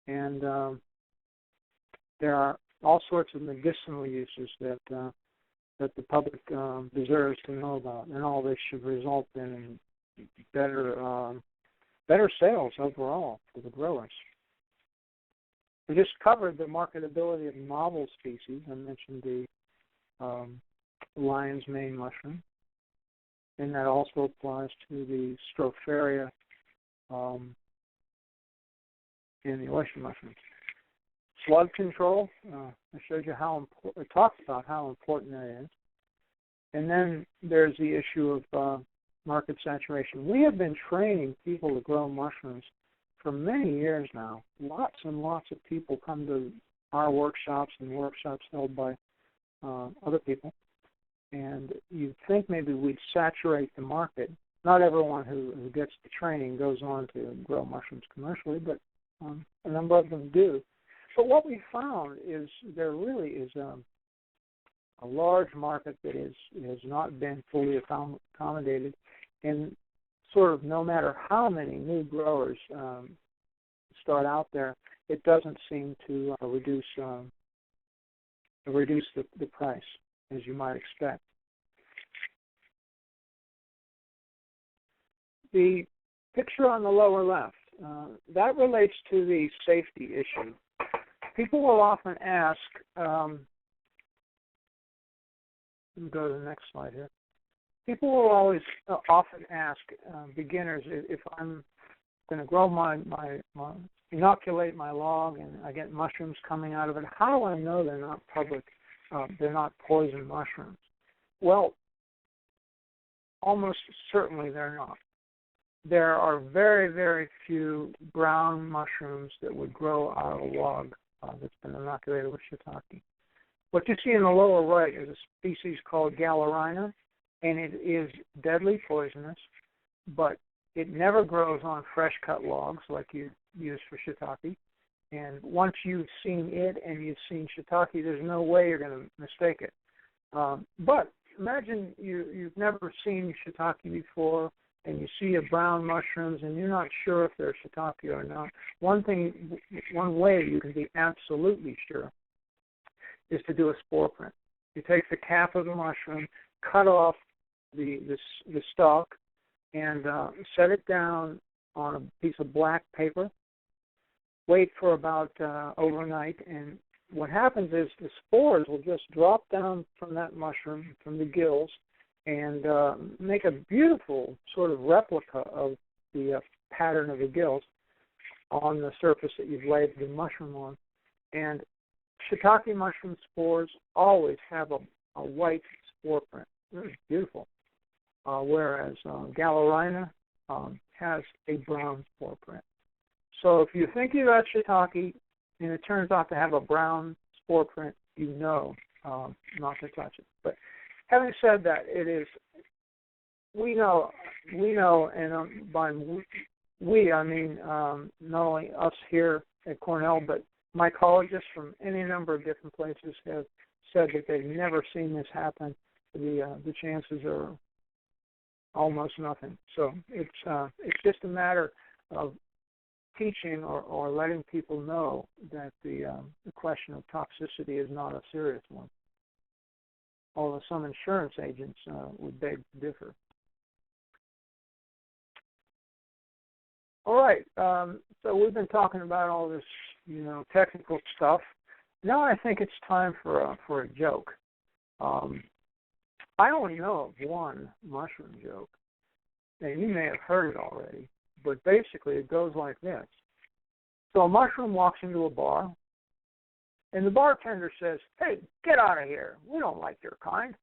and there are all sorts of medicinal uses that the public deserves to know about, and all this should result in better sales overall for the growers. We just covered the marketability of novel species. I mentioned the lion's mane mushroom, and that also applies to the Stropharia and the oyster mushrooms. Slug control, I showed you how important, I talked about how important that is. And then there's the issue of market saturation. We have been training people to grow mushrooms for many years now. Lots and lots of people come to our workshops and workshops held by other people. And you'd think maybe we'd saturate the market. Not everyone who gets the training goes on to grow mushrooms commercially, but a number of them do. But what we found is there really is a large market that has not been fully accommodated, and sort of no matter how many new growers start out there, it doesn't seem to reduce reduce the price, as you might expect. The picture on the lower left, that relates to the safety issue. People will often ask, let me go to the next slide here. People will always often ask beginners if I'm going to grow inoculate my log and I get mushrooms coming out of it, how do I know they're not they're not poison mushrooms? Well, almost certainly they're not. There are very, very few brown mushrooms that would grow out of a log that's been inoculated with shiitake. What you see in the lower right is a species called Gallerina, and it is deadly poisonous, but it never grows on fresh-cut logs like you use for shiitake. And once you've seen it and you've seen shiitake, there's no way you're going to mistake it. But imagine you've never seen shiitake before, and you see a brown mushrooms, and you're not sure if they're shiitake or not. One way you can be absolutely sure is to do a spore print. You take the cap of the mushroom, cut off the stalk, and set it down on a piece of black paper. Wait for about overnight, and what happens is the spores will just drop down from that mushroom, from the gills, and make a beautiful sort of replica of the pattern of the gills on the surface that you've laid the mushroom on. And shiitake mushroom spores always have a white spore print. It's beautiful. Whereas Gallerina has a brown spore print. So if you think you got shiitake and it turns out to have a brown spore print, you know not to touch it. But having said that, we know, and by we I mean not only us here at Cornell, but mycologists from any number of different places have said that they've never seen this happen. The chances are almost nothing. So it's just a matter of teaching or letting people know that the question of toxicity is not a serious one. Although some insurance agents would beg to differ. All right, so we've been talking about all this, technical stuff. Now I think it's time for a joke. I only know of one mushroom joke, and you may have heard it already, but basically it goes like this. So a mushroom walks into a bar, and the bartender says, "Hey, get out of here. We don't like your kind."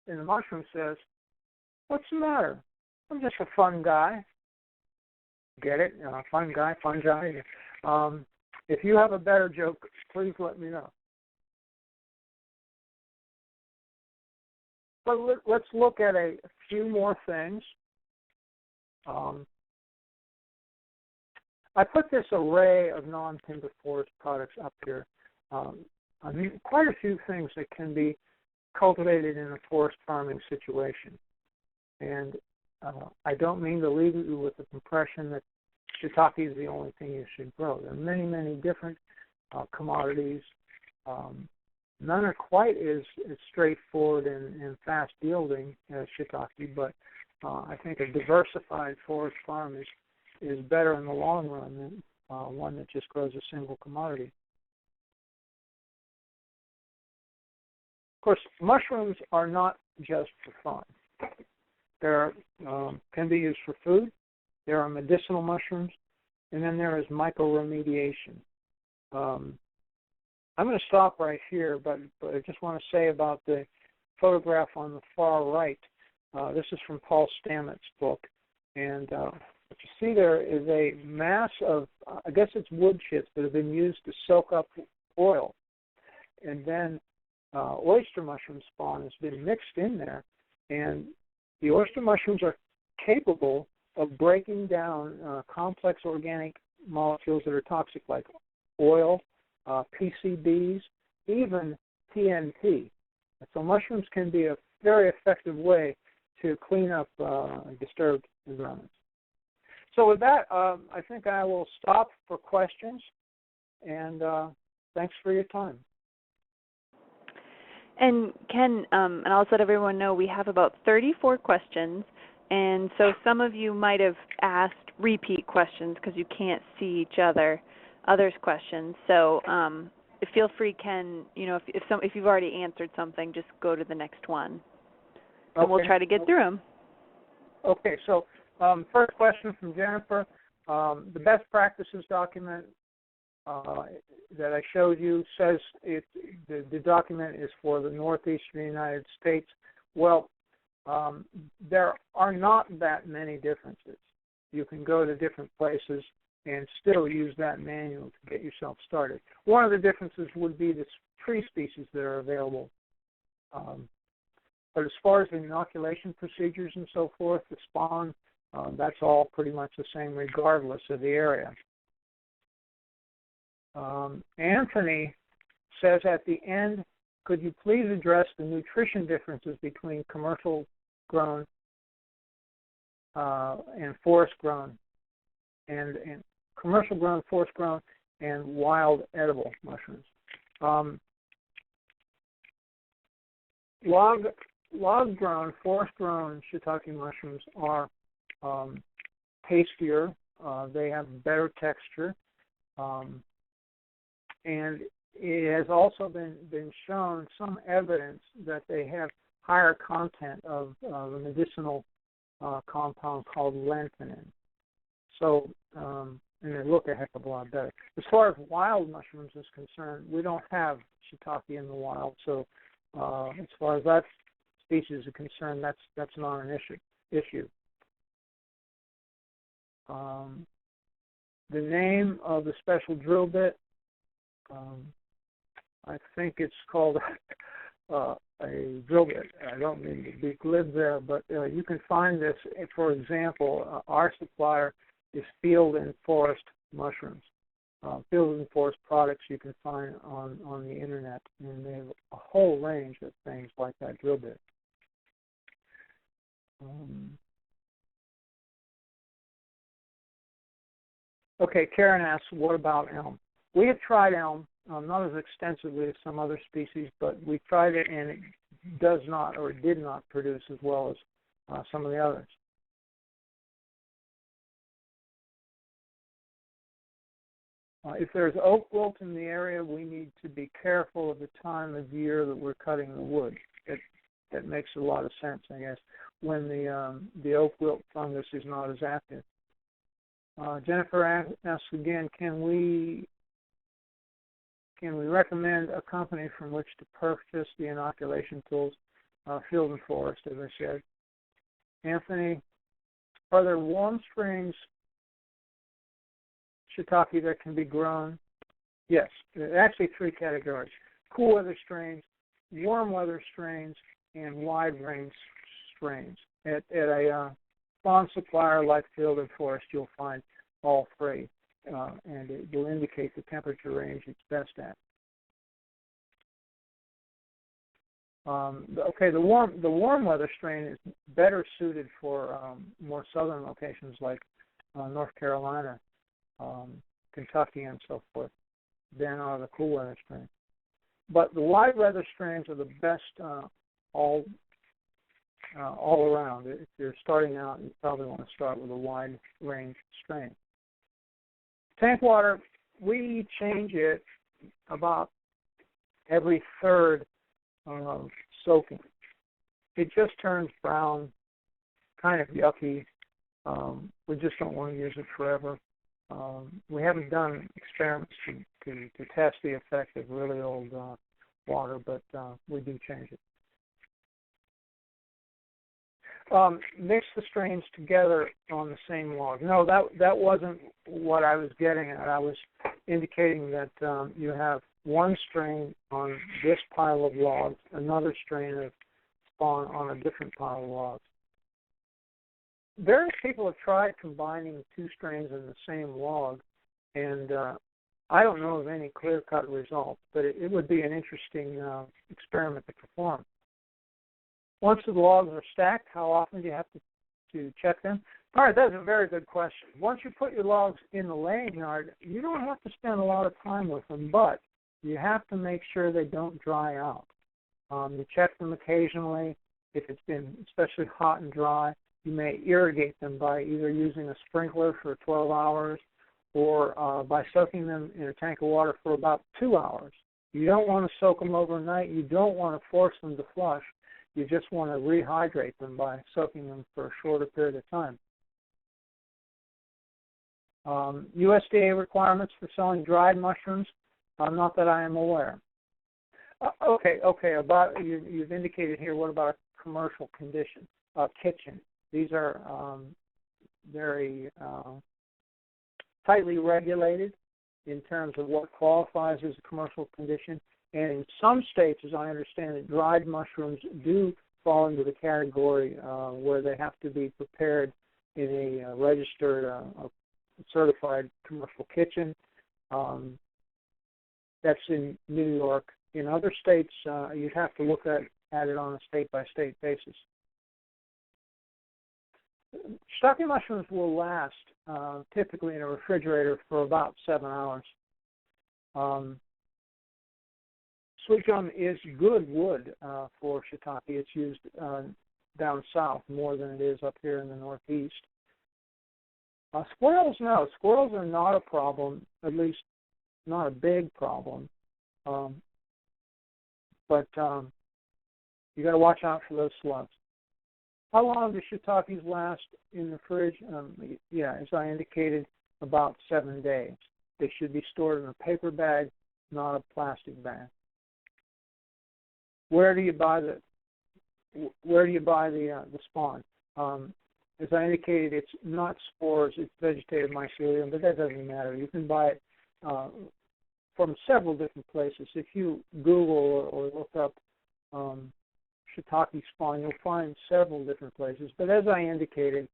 And the mushroom says, "What's the matter? I'm just a fun guy." Get it? Fun guy, fungi. If you have a better joke, please let me know. But let's look at a few more things. I put this array of non-timber forest products up here. I mean, quite a few things that can be cultivated in a forest farming situation. And I don't mean to leave you with the impression that shiitake is the only thing you should grow. There are many, many different commodities. None are quite as straightforward and fast-yielding as shiitake, but I think a diversified forest farm is better in the long run than one that just grows a single commodity. Of course, mushrooms are not just for fun. There can be used for food. There are medicinal mushrooms, and then there is microremediation. I'm going to stop right here, but I just want to say about the photograph on the far right. This is from Paul Stamets' book, and what you see there is a mass of, I guess it's wood chips that have been used to soak up oil, and then oyster mushroom spawn has been mixed in there, and the oyster mushrooms are capable of breaking down complex organic molecules that are toxic, like oil, PCBs, even TNT. So mushrooms can be a very effective way to clean up disturbed environments. So with that, I think I will stop for questions, and thanks for your time. And Ken, and I'll let everyone know, we have about 34 questions, and so some of you might have asked repeat questions because you can't see others' questions. So feel free, Ken, if you've already answered something, just go to the next one, and we'll try to get through them. Okay, so first question from Jennifer. The best practices document that I showed you says the document is for the northeastern United States. Well, there are not that many differences. You can go to different places and still use that manual to get yourself started. One of the differences would be the tree species that are available. But as far as the inoculation procedures and so forth, the spawn, that's all pretty much the same regardless of the area. Anthony says at the end, could you please address the nutrition differences between commercial grown and forest grown, and commercial grown, forest grown, and wild edible mushrooms? Log grown, forest grown shiitake mushrooms are tastier. They have better texture. And it has also been shown some evidence that they have higher content of a medicinal compound called lentinin. So, and they look a heck of a lot better. As far as wild mushrooms is concerned, we don't have shiitake in the wild. So, as far as that species is concerned, that's not an issue. The name of the special drill bit, I think it's called a drill bit. I don't mean to be glib there, but you can find this. For example, our supplier is Field and Forest mushrooms. Field and Forest products you can find on the internet, and they have a whole range of things like that drill bit. Okay, Karen asks, what about elm? We have tried elm, not as extensively as some other species, but we tried it and it does not or did not produce as well as some of the others. If there's oak wilt in the area, we need to be careful of the time of year that we're cutting the wood. That makes a lot of sense, I guess, when the oak wilt fungus is not as active. Jennifer asks again, can we recommend a company from which to purchase the inoculation tools? Field and Forest, as I said. Anthony, are there warm springs shiitake that can be grown? Yes, actually 3 categories: cool weather strains, warm weather strains, and wide range strains. At a spawn supplier like Field and Forest, you'll find all 3, and it will indicate the temperature range it's best at. Okay, the warm weather strain is better suited for more southern locations like North Carolina, Kentucky, and so forth than are the cool weather strains. But the wide weather strains are the best all around. If you're starting out, you probably want to start with a wide range strain. Tank water, we change it about every third soaking. It just turns brown, kind of yucky. We just don't want to use it forever. We haven't done experiments to test the effect of really old water, but we do change it. Mix the strains together on the same log. No, that wasn't what I was getting at. I was indicating that you have one strain on this pile of logs, another strain of spawn on a different pile of logs. Various people have tried combining 2 strains in the same log, and I don't know of any clear-cut results, but it would be an interesting experiment to perform. Once the logs are stacked, how often do you have to check them? All right, that's a very good question. Once you put your logs in the laying yard, you don't have to spend a lot of time with them, but you have to make sure they don't dry out. You check them occasionally. If it's been especially hot and dry, you may irrigate them by either using a sprinkler for 12 hours or by soaking them in a tank of water for about 2 hours. You don't want to soak them overnight. You don't want to force them to flush. You just want to rehydrate them by soaking them for a shorter period of time. USDA requirements for selling dried mushrooms, not that I am aware. Okay. About you've indicated here. What about a commercial condition? Kitchen. These are very tightly regulated in terms of what qualifies as a commercial condition. And in some states, as I understand it, dried mushrooms do fall into the category where they have to be prepared in a registered, certified commercial kitchen. That's in New York. In other states, you'd have to look at it on a state-by-state basis. Shiitake mushrooms will last typically in a refrigerator for about 7 hours. Sweet gum is good wood for shiitake. It's used down south more than it is up here in the Northeast. Squirrels, no. Squirrels are not a problem, at least not a big problem. But you got to watch out for those slugs. How long do shiitakes last in the fridge? As I indicated, about 7 days. They should be stored in a paper bag, not a plastic bag. Where do you buy the spawn? As I indicated, it's not spores; it's vegetative mycelium, but that doesn't matter. You can buy it from several different places. If you Google or look up shiitake spawn, you'll find several different places. But as I indicated,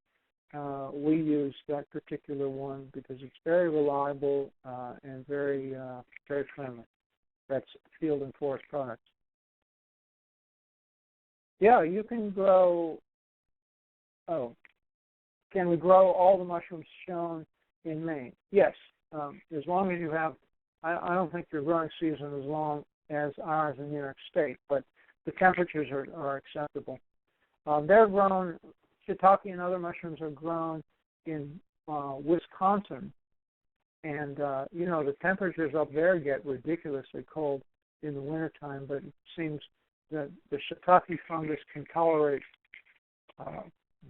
we use that particular one because it's very reliable and very friendly. That's field and forest products. Yeah, you can grow. Can we grow all the mushrooms shown in Maine? Yes, as long as you have. I don't think your growing season is as long as ours in New York State, but the temperatures are acceptable. They're grown. Shiitake and other mushrooms are grown in Wisconsin, and the temperatures up there get ridiculously cold in the wintertime, but it seems that the shiitake fungus can tolerate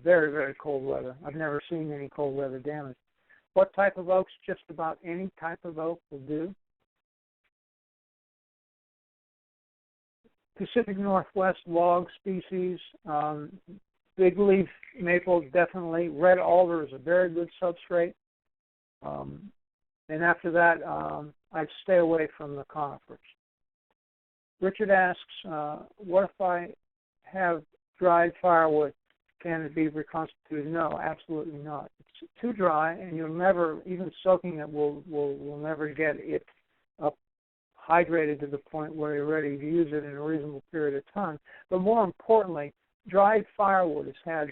very, very cold weather. I've never seen any cold weather damage. What type of oaks? Just about any type of oak will do. Pacific Northwest log species, big leaf maple, definitely. Red alder is a very good substrate. And after that, I'd stay away from the conifers. Richard asks, what if I have dried firewood? Can it be reconstituted? No, absolutely not. It's too dry, and you'll never, even soaking it will never get it up hydrated to the point where you're ready to use it in a reasonable period of time. But more importantly, dried firewood has had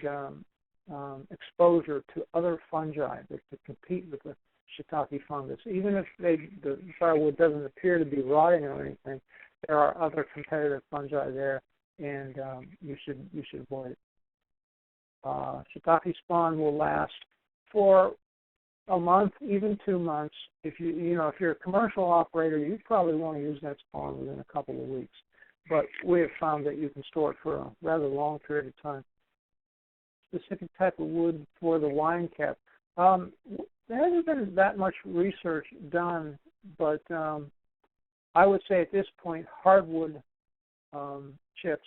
exposure to other fungi that compete with the shiitake fungus. Even if the firewood doesn't appear to be rotting or anything, there are other competitive fungi there, and you should avoid it. Shiitake spawn will last for a month, even 2 months. If if you're a commercial operator, you probably want to use that spawn within a couple of weeks. But we have found that you can store it for a rather long period of time. Specific type of wood for the wine cap. There hasn't been that much research done, but I would say at this point, hardwood chips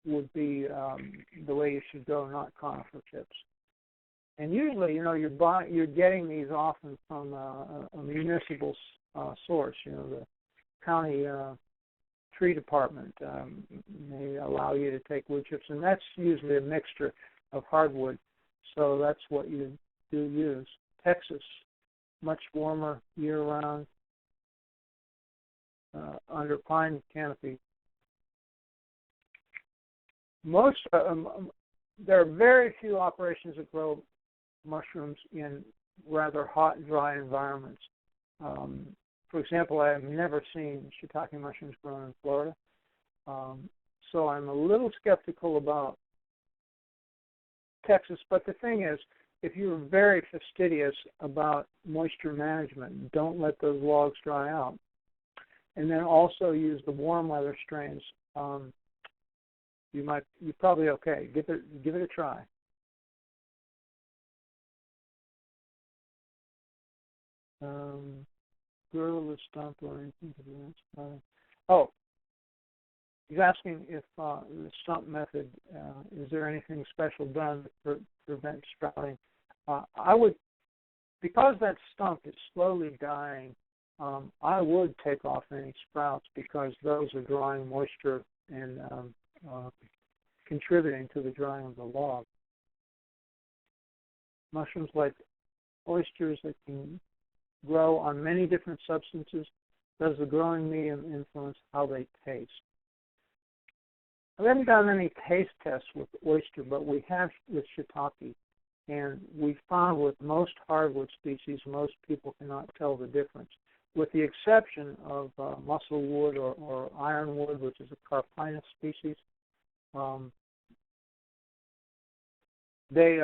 would be the way you should go, not conifer chips. And usually, you're getting these often from a municipal source. The county tree department may allow you to take wood chips, and that's usually a mixture of hardwood. So that's what you do use. Texas, much warmer year-round, under pine canopy. There are very few operations that grow mushrooms in rather hot and dry environments. For example, I have never seen shiitake mushrooms grown in Florida. So I'm a little skeptical about Texas. But the thing is, if you're very fastidious about moisture management, don't let those logs dry out. And then also use the warm weather strains. You're probably okay. Give it a try. Grow the stump or anything to that. Oh, he's asking if the stump method, is there anything special done to prevent sprouting? I would, because that stump is slowly dying, I would take off any sprouts because those are drawing moisture and contributing to the drying of the log. Mushrooms like oysters that can grow on many different substances. Does the growing medium influence how they taste? I haven't done any taste tests with oyster, but we have with shiitake. And we found with most hardwood species, most people cannot tell the difference, with the exception of musclewood or ironwood, which is a carpinus species. They,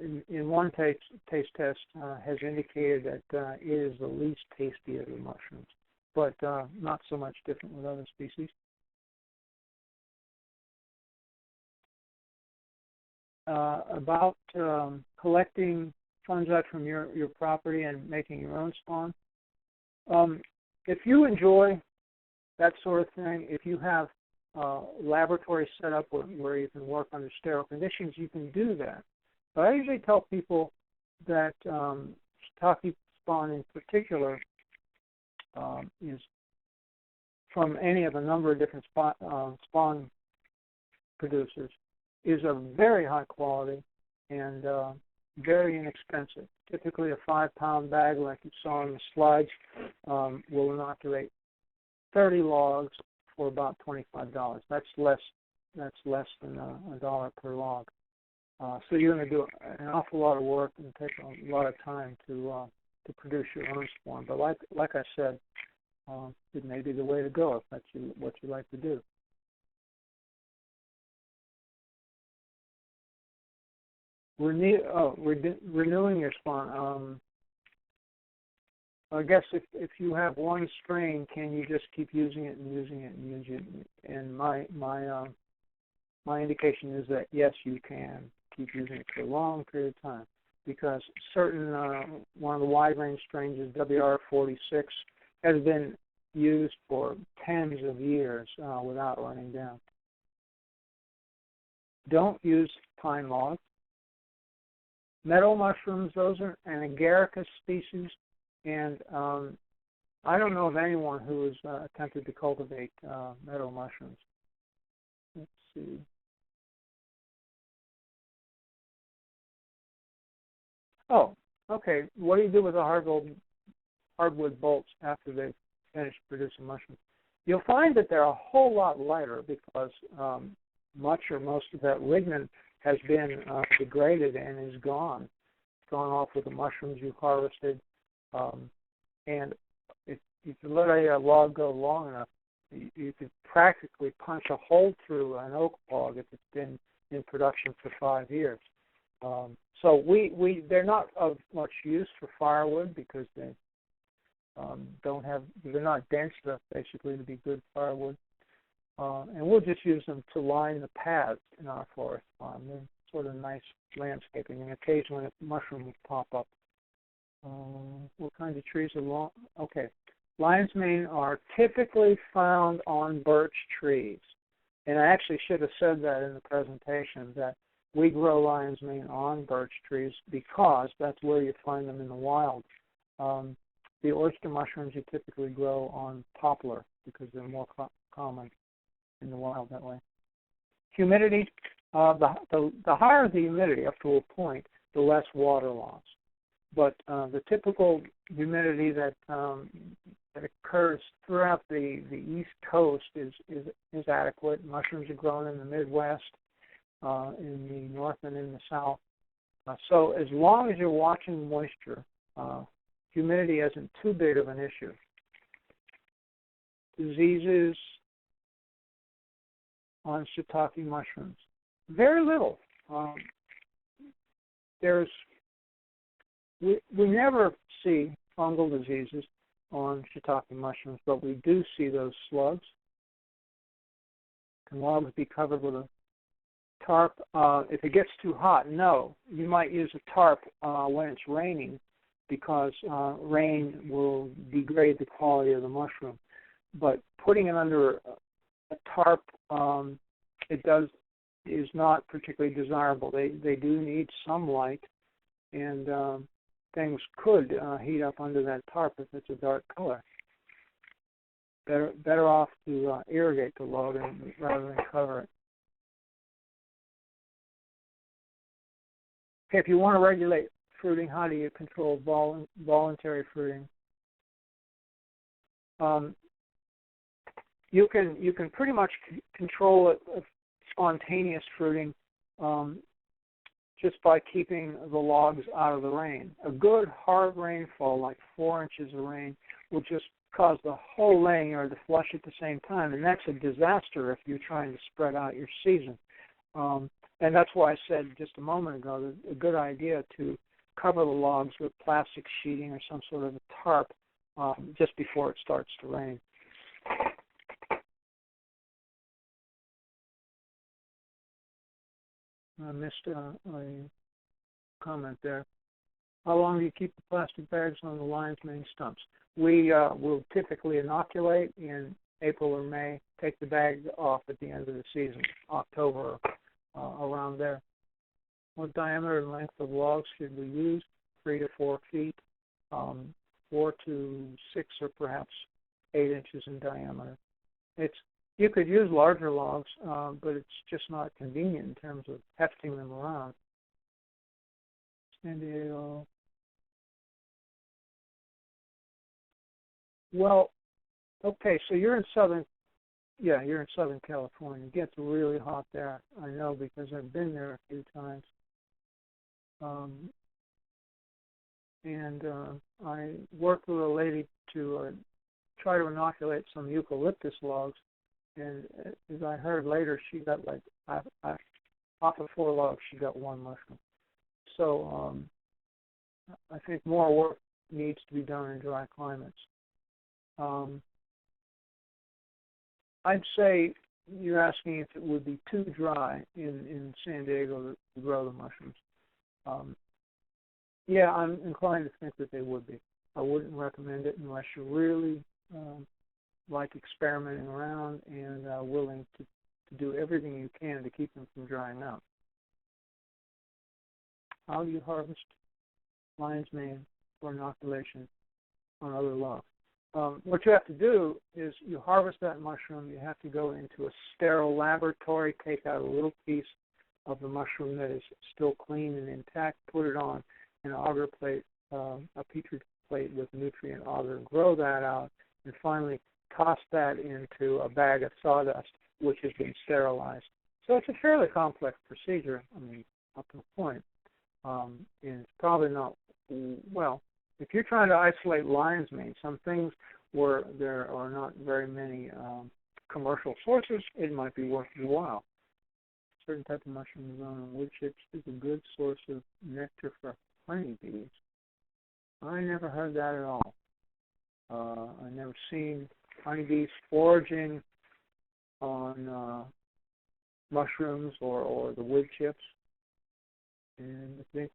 in one taste test, has indicated that it is the least tasty of the mushrooms, but not so much different with other species. About collecting fungi from your property and making your own spawn. If you enjoy that sort of thing, if you have laboratory set up where you can work under sterile conditions, you can do that. But I usually tell people that shiitake spawn in particular is from any of a number of different spawn producers, is of very high quality and very inexpensive. Typically a 5-pound bag, like you saw in the slides, will inoculate 30 logs for about $25. That's less than $1 per log. So you're going to do an awful lot of work and take a lot of time to produce your own spawn. But like I said, it may be the way to go if that's what you like to do. Renewing your spawn. I guess if you have one strain, can you just keep using it and using it and using it? And my indication is that yes, you can keep using it for a long period of time, because certain one of the wide range strains is WR46 has been used for tens of years without running down. Don't use pine logs. Meadow mushrooms, those are an agaricus species, and I don't know of anyone who has attempted to cultivate meadow mushrooms. Let's see. Oh, okay. What do you do with the hardwood bolts after they've finished producing mushrooms? You'll find that they're a whole lot lighter because much or most of that lignin has been degraded and is gone. It's gone off with the mushrooms you harvested. And if you let a log go long enough, you could practically punch a hole through an oak log if it's been in production for 5 years. So they're not of much use for firewood because they they're not dense enough basically to be good firewood. And we'll just use them to line the paths in our forest farm. They're sort of nice landscaping, and occasionally a mushroom will pop up. What kinds of trees are long? Okay. Lion's mane are typically found on birch trees. And I actually should have said that in the presentation, that we grow lion's mane on birch trees because that's where you find them in the wild. The oyster mushrooms you typically grow on poplar because they're more common in the wild that way. Humidity, the higher the humidity up to a point, the less water loss. But the typical humidity that occurs throughout the East Coast is adequate. Mushrooms are grown in the Midwest, in the North and in the South. So as long as you're watching moisture, humidity isn't too big of an issue. Diseases, on shiitake mushrooms? Very little. We never see fungal diseases on shiitake mushrooms, but we do see those slugs. Can logs be covered with a tarp? If it gets too hot, no. You might use a tarp when it's raining, because rain will degrade the quality of the mushroom. But putting it under a tarp, is not particularly desirable. They do need some light, and things could heat up under that tarp if it's a dark color. Better off to irrigate the log rather than cover it. Okay, if you want to regulate fruiting, how do you control voluntary fruiting? You can pretty much control spontaneous fruiting just by keeping the logs out of the rain. A good hard rainfall, like 4 inches of rain, will just cause the whole laying area to flush at the same time, and that's a disaster if you're trying to spread out your season. And that's why I said just a moment ago that a good idea to cover the logs with plastic sheeting or some sort of a tarp just before it starts to rain. I missed a comment there. How long do you keep the plastic bags on the lion's mane stumps? We will typically inoculate in April or May, take the bag off at the end of the season, October, around there. What diameter and length of logs should we use? 3 to 4 feet, 4 to 6 or perhaps 8 inches in diameter. You could use larger logs, but it's just not convenient in terms of hefting them around. San Diego. Well, okay, so you're in Southern California. It gets really hot there. I know because I've been there a few times. I worked with a lady to try to inoculate some eucalyptus logs, and as I heard later, she got like off of 4 logs, she got 1 mushroom. So I think more work needs to be done in dry climates. I'd say you're asking if it would be too dry in San Diego to grow the mushrooms. Yeah, I'm inclined to think that they would be. I wouldn't recommend it unless you're really like experimenting around and willing to do everything you can to keep them from drying out. How do you harvest lion's mane for inoculation on other logs? What you have to do is you harvest that mushroom, you have to go into a sterile laboratory, take out a little piece of the mushroom that is still clean and intact, put it on an agar plate, a petri plate with nutrient agar, grow that out, and finally toss that into a bag of sawdust, which has been sterilized. So it's a fairly complex procedure, up to a point. And it's probably not, well, if you're trying to isolate lion's mane, some things where there are not very many commercial sources, it might be worth your while. Certain type of mushroom grown on wood chips is a good source of nectar for honeybees. I never heard that at all. I never seen honeybees foraging on mushrooms or the wood chips. And I think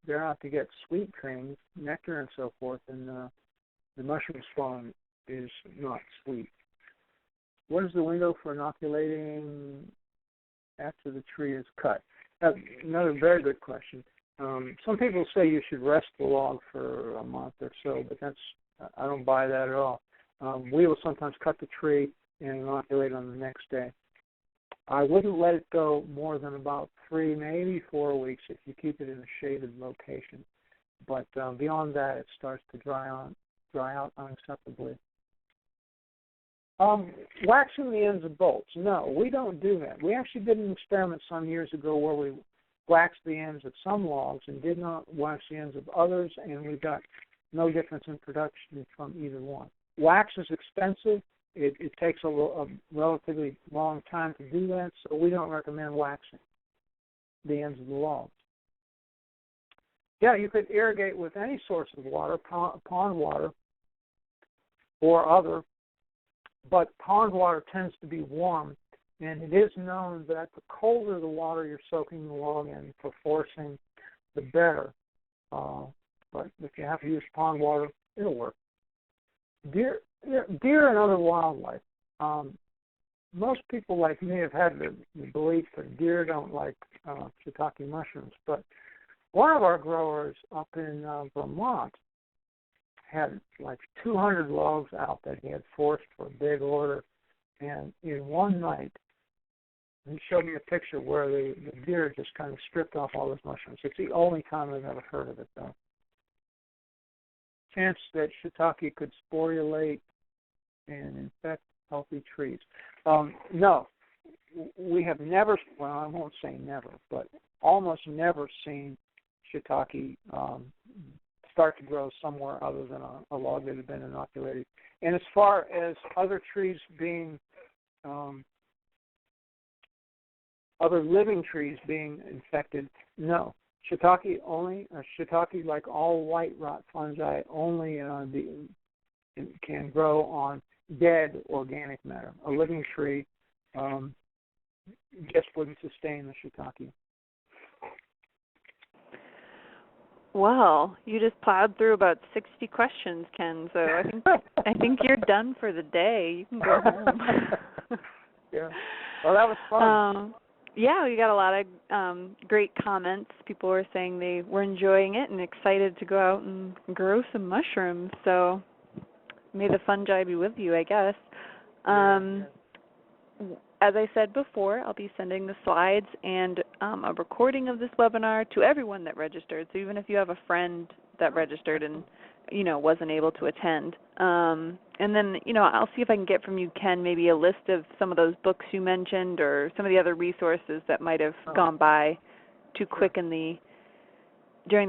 they're out to get sweet things, nectar and so forth, and the mushroom spawn is not sweet. What is the window for inoculating after the tree is cut? That's another very good question. Some people say you should rest the log for a month or so, but I don't buy that at all. We will sometimes cut the tree and inoculate on the next day. I wouldn't let it go more than about 3, maybe 4 weeks if you keep it in a shaded location. But beyond that, it starts to dry out unacceptably. Waxing the ends of bolts. No, we don't do that. We actually did an experiment some years ago where we waxed the ends of some logs and did not wax the ends of others, and we got no difference in production from either one. Wax is expensive, it takes a relatively long time to do that, so we don't recommend waxing the ends of the logs. Yeah, you could irrigate with any source of water, pond water or other, but pond water tends to be warm, and it is known that the colder the water you're soaking the log in for forcing, the better. But if you have to use pond water, it'll work. Deer and other wildlife. Most people like me have had the belief that deer don't like shiitake mushrooms, but one of our growers up in Vermont had like 200 logs out that he had forced for a big order, and in one night, he showed me a picture where the deer just kind of stripped off all those mushrooms. It's the only time I've ever heard of it, though. Chance that shiitake could sporulate and infect healthy trees. No, we have never, well, I won't say never, but almost never seen shiitake start to grow somewhere other than a log that had been inoculated. And as far as other trees being, other living trees being infected, no. Shiitake, like all white rot fungi, only can grow on dead organic matter. A living tree just wouldn't sustain the shiitake. Well, you just plowed through about 60 questions, Ken. So I think you're done for the day. You can go home. Yeah. Well, that was fun. Yeah, we got a lot of great comments. People were saying they were enjoying it and excited to go out and grow some mushrooms. So may the fungi be with you, I guess. As I said before, I'll be sending the slides and a recording of this webinar to everyone that registered. So even if you have a friend that registered and, wasn't able to attend. And then, I'll see if I can get from you, Ken, maybe a list of some of those books you mentioned or some of the other resources that might have gone by too quick during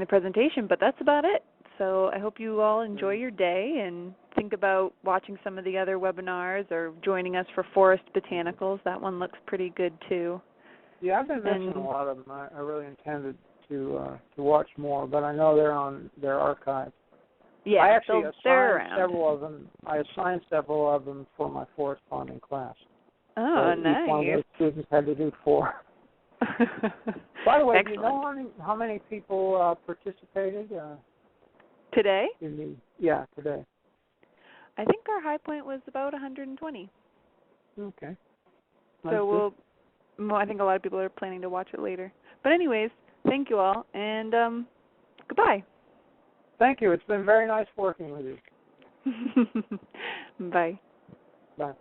the presentation. But that's about it. So I hope you all enjoy your day and think about watching some of the other webinars or joining us for Forest Botanicals. That one looks pretty good too. Yeah, I've been missing a lot of them. I really intended to watch more, but I know they're on their archive. Yeah, I actually assigned several of them. I assigned several of them for my forest ponding class. Oh, so nice. Each one of those students had to do 4. By the way, Excellent. do you know how many people participated? Today? Today. I think our high point was about 120. Okay. So I think a lot of people are planning to watch it later. But anyways, thank you all, and goodbye. Thank you. It's been very nice working with you. Bye. Bye.